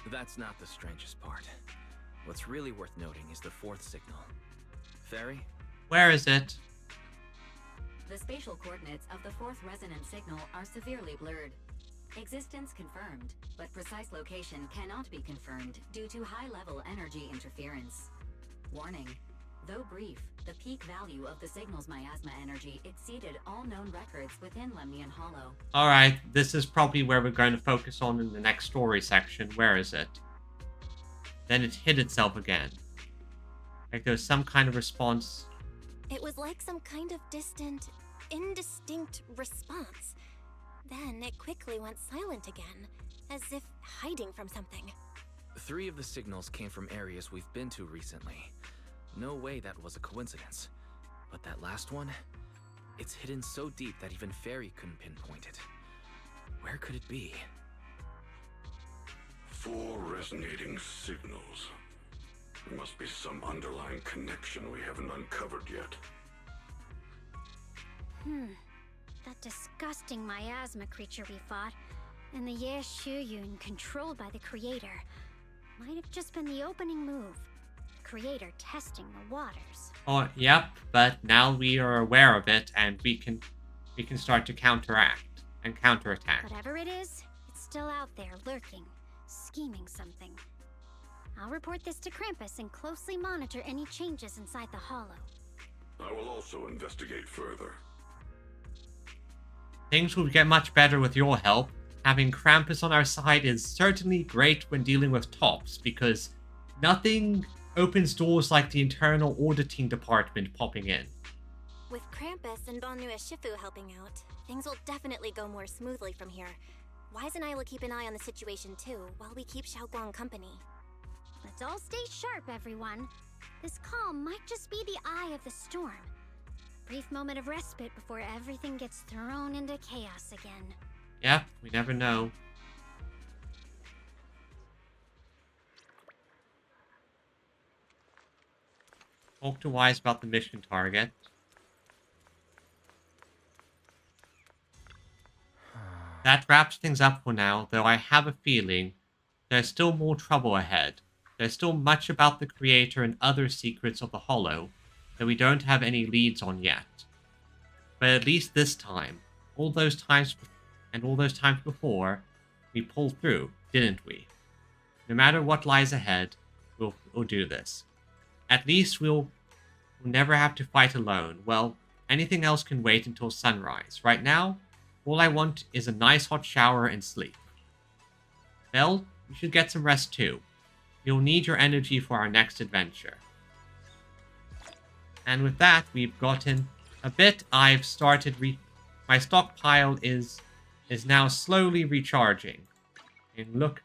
That's not the strangest part. What's really worth noting is the 4th signal. Fairy? Where is it? The spatial coordinates of the 4th resonant signal are severely blurred. Existence confirmed, but precise location cannot be confirmed due to high-level energy interference. Warning. Though brief, the peak value of the signal's miasma energy exceeded all known records within Lemnian Hollow. Alright, this is probably where we're going to focus on in the next story section. Where is it? then it hid itself again. Like there was some kind of response. It was like some kind of distant, indistinct response. Then it quickly went silent again, as if hiding from something. 3 of the signals came from areas we've been to recently. No way that was a coincidence. But that last one, it's hidden so deep that even Fairy couldn't pinpoint it. Where could it be? 4 resonating signals. There must be some underlying connection we haven't uncovered yet. That disgusting miasma creature we fought, and the Ye Shuyun controlled by the Creator, might have just been the opening move. The Creator testing the waters. Oh, yep, but now we are aware of it, and we can start to counteract and counterattack. Whatever it is, it's still out there, lurking, scheming something. I'll report this to Krampus and closely monitor any changes inside the hollow. I will also investigate further. Things will get much better with your help. Having Krampus on our side is certainly great when dealing with tops, because nothing opens doors like the internal auditing department popping in. With Krampus and Banyu Shifu helping out, things will definitely go more smoothly from here. Wise and I will keep an eye on the situation too, while we keep Xiaoguang company. Let's all stay sharp, everyone. This calm might just be the eye of the storm. A brief moment of respite before everything gets thrown into chaos again. Yep, we never know. Talk to Wise about the mission target. That wraps things up for now, though I have a feeling there's still more trouble ahead. There's still much about the Creator and other secrets of the Hollow that we don't have any leads on yet. But at least this time, all those times before, we pulled through, didn't we? No matter what lies ahead, we'll do this. At least we'll never have to fight alone. Well, anything else can wait until sunrise. Right now, all I want is a nice hot shower and sleep. Belle, you should get some rest too. You'll need your energy for our next adventure. And with that, we've gotten a bit. I've started my stockpile is now slowly recharging. And look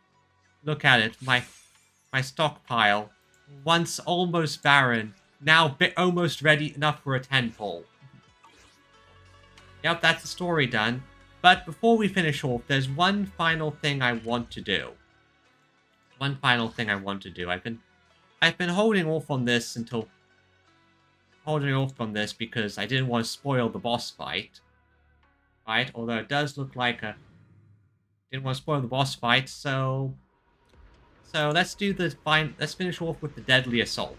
at it. My stockpile, once almost barren, now almost ready enough for a 10-pole. Yep, that's the story done. But before we finish off, there's one final thing I want to do. I've been holding off on this because I didn't want to spoil the boss fight. Right? Although it does look like didn't want to spoil the boss fight, so let's finish off with the deadly assault.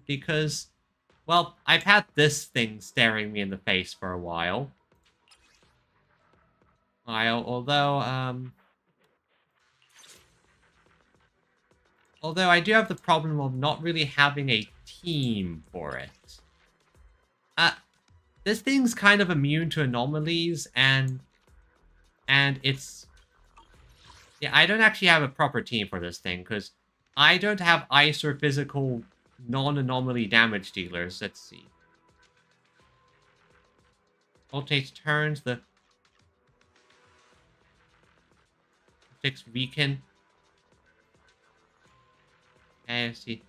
Because, well, I've had this thing staring me in the face for a while. Although I do have the problem of not really having a team for it. This thing's kind of immune to anomalies, and it's... Yeah, I don't actually have a proper team for this thing, because I don't have ice or physical non-anomaly damage dealers. Let's see. Alternates turns, the... Fix weaken. Okay, I see.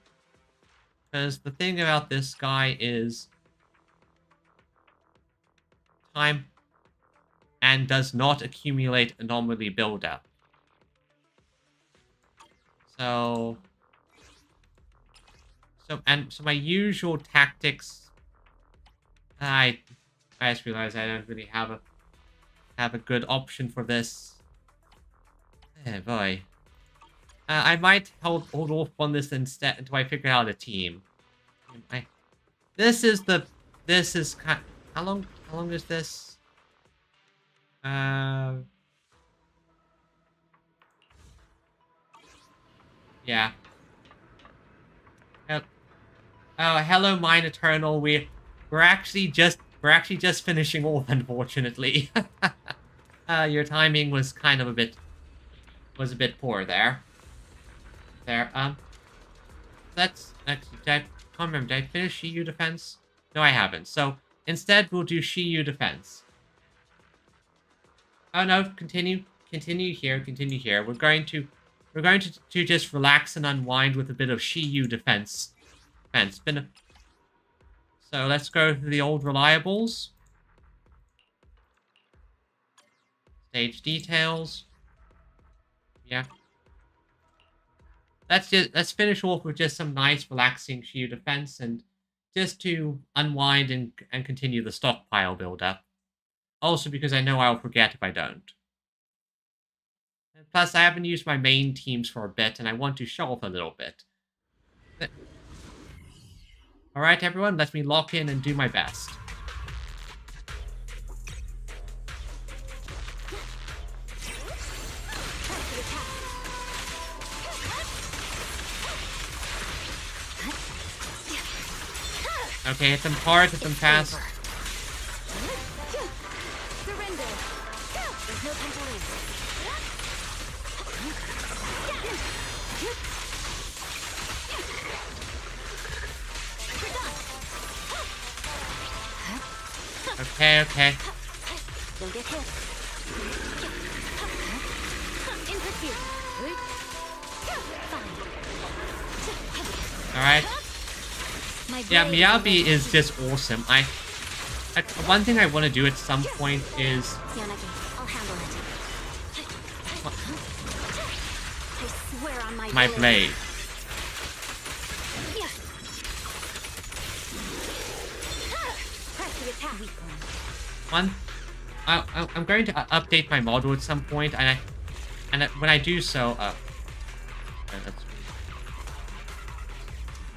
Because the thing about this guy is... time and does not accumulate anomaly buildup. So my usual tactics. I just realized I don't really have a good option for this. Oh boy. I might hold off on this instead until I figure out a team. This is kind. How long is this? Yeah. Oh, hello, Mine Eternal. We're actually just finishing off, unfortunately. Your timing was kind of a bit poor there. There. That's actually. I can't remember. Did I finish Shiyu defense? No, I haven't. So instead, we'll do Shiyu defense. Oh no! Continue here. Continue here. We're going to just relax and unwind with a bit of Shiyu defense. So let's go to the old reliables. Stage details. Yeah. Let's finish off with just some nice relaxing Shield defense and just to unwind and continue the stockpile build-up. Also because I know I'll forget if I don't. And plus, I haven't used my main teams for a bit and I want to show off a little bit. Alright everyone, let me lock in and do my best. Okay, hit them hard, hit them fast. Surrender. There's no time to lose. Okay. Don't get hit. In pursuit. Alright. Yeah, Miyabi is just awesome. One thing I want to do at some point is... I'll handle it. I swear on my blade. I'm going to update my model at some point, and when I do so,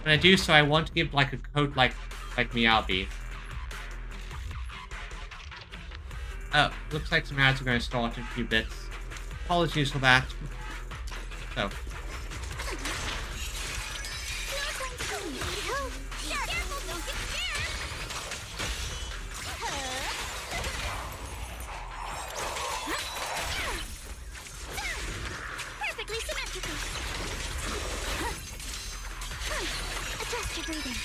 when I do so, I want to give like a coat like Miyabi. Oh, looks like some ads are going to start in a few bits. Apologies for that. So. Perfectly symmetrical. Adjust your breathing.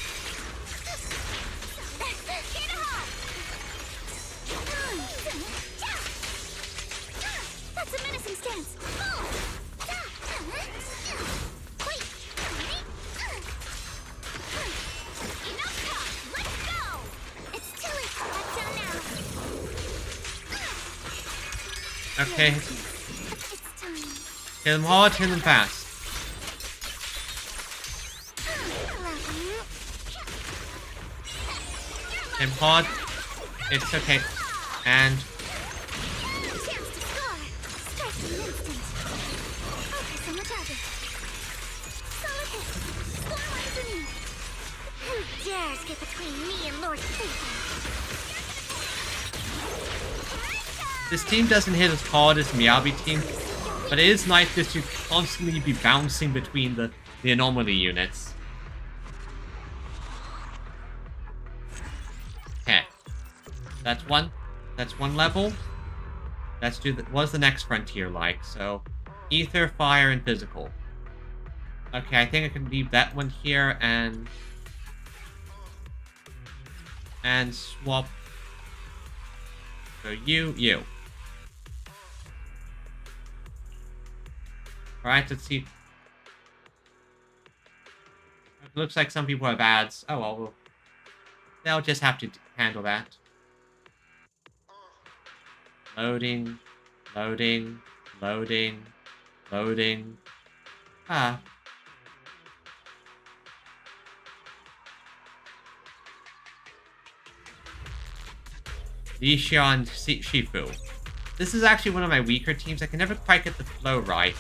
That's a menacing stance. Enough talk. Let's go. It's too late to back down now. Okay. It's time. Hit them hard, hit them fast. Hit them hard. It's okay. And... Who dares get between me and Lord Satan? This team doesn't hit as hard as Miyabi team, but it is nice just to constantly be bouncing between the anomaly units. Okay. That's one level. Let's do what's the next frontier like? So, ether, fire, and physical. Okay, I think I can leave that one here and swap. So you. Alright, let's see. It looks like some people have ads. Oh well, they'll just have to handle that. Loading. Ah. Lixia and Shifu. This is actually one of my weaker teams. I can never quite get the flow right.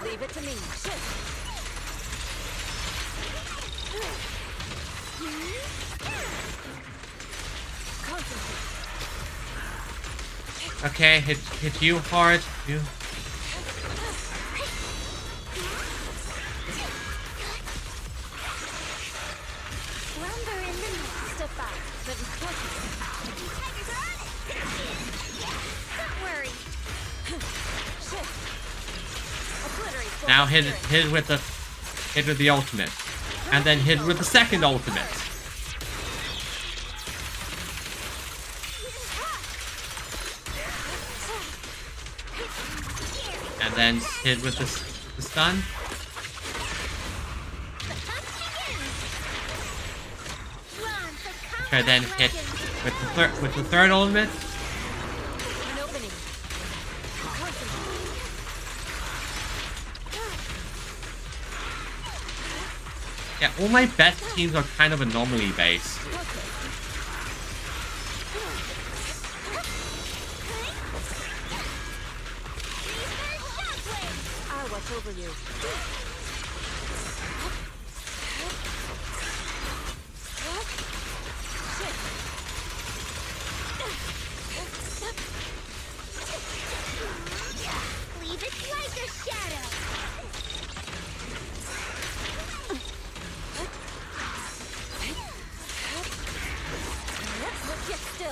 Leave it to me. Okay, hit you hard. You. Now hit with the ultimate. And then hit with the second ultimate. And then hit with the stun. Okay, then hit with the third ultimate. Yeah, all my best teams are kind of anomaly based. I'll watch over you. Leave it like a shadow.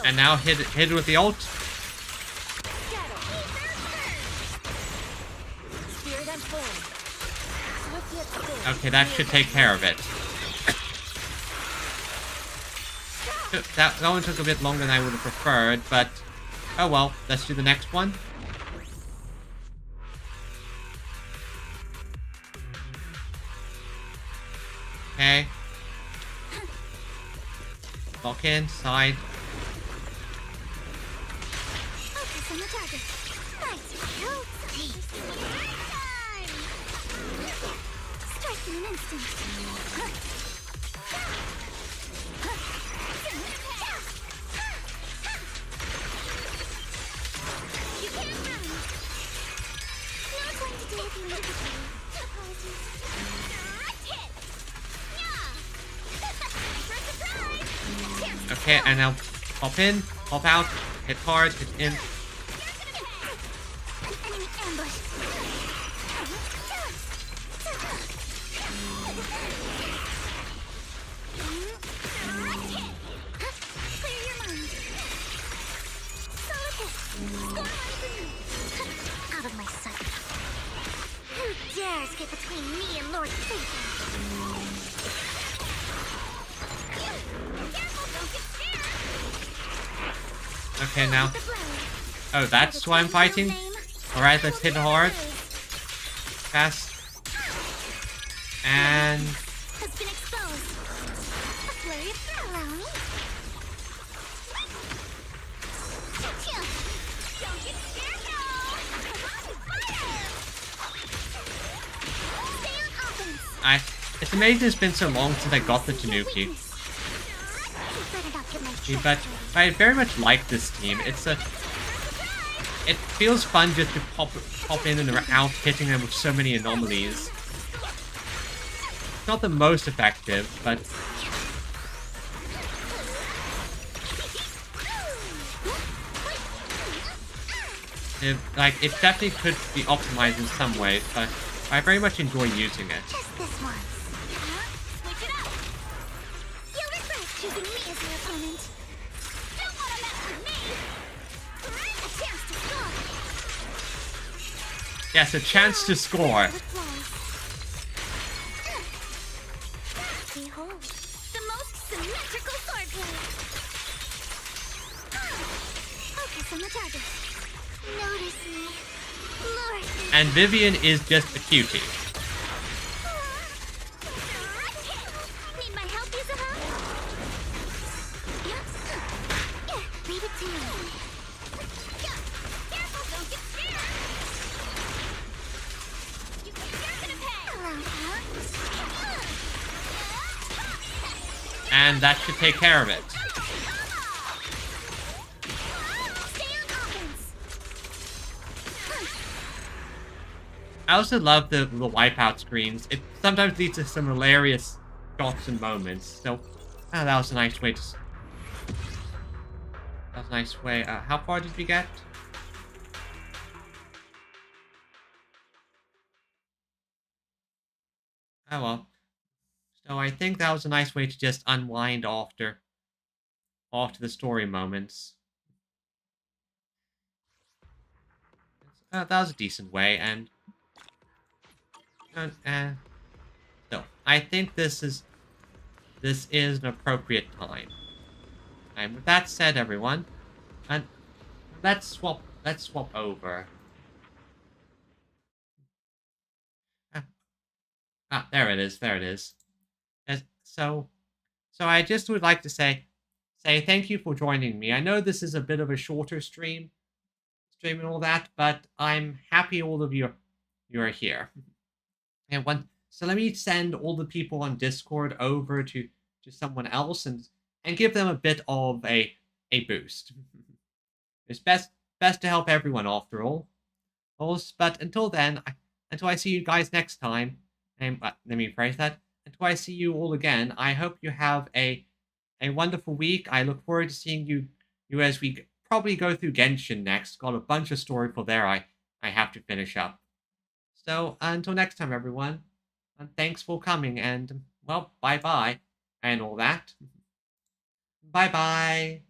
And now hit with the ult. Okay, that should take care of it. That one took a bit longer than I would have preferred, but oh well. Let's do the next one. Okay. Lock in, side. Focus on the target. Nice. Strike in an instant. You can't run. Not going to do with you individually. Apologies. Hit. Yeah. Okay, and now pop in, pop out, hit hard, hit in. Enemy ambush. Clear your mind. Solid hit. Score line for me. Out of my sight. Who dares get between me and Lord Satan? Okay, now. Oh, that's why I'm fighting? Alright, let's hit hard. Fast. And... Has been exposed. A flurry of throw. Don't get scared now. Stay on offense. It's amazing it's been so long since I got the Tanuki. But I very much like this team. It feels fun just to pop in and out, hitting them with so many anomalies. It's not the most effective, but it definitely could be optimized in some ways. But I very much enjoy using it. Just this once. Switch it up. You'll regret choosing me as your opponent. Don't want to mess with me. A chance to score. Yes, a chance to score. Behold, the most symmetrical swordplay. Focus on the target. Notice me. Lure me. And Vivian is just a cutie. Need my help, Isabel? Leave it to me. Careful, don't get scared. You're gonna pay. And that should take care of it. I also love the wipeout screens. It sometimes leads to some hilarious shots and moments. So, that was a nice way to... That was a nice way. How far did we get? Oh well. So I think that was a nice way to just unwind after the story moments. That was a decent way, and And so I think this is an appropriate time. And with that said, everyone, and let's swap over. There it is. There it is. So I just would like to say thank you for joining me. I know this is a bit of a shorter stream and all that, but I'm happy all of you are here. And so let me send all the people on Discord over to someone else and give them a bit of a boost. It's best to help everyone after all. But until then, until I see you guys next time, and let me phrase that. Until I see you all again, I hope you have a wonderful week. I look forward to seeing you as we probably go through Genshin next. Got a bunch of story for there I have to finish up. So until next time, everyone, and thanks for coming, and well, bye-bye, and all that. Bye-bye.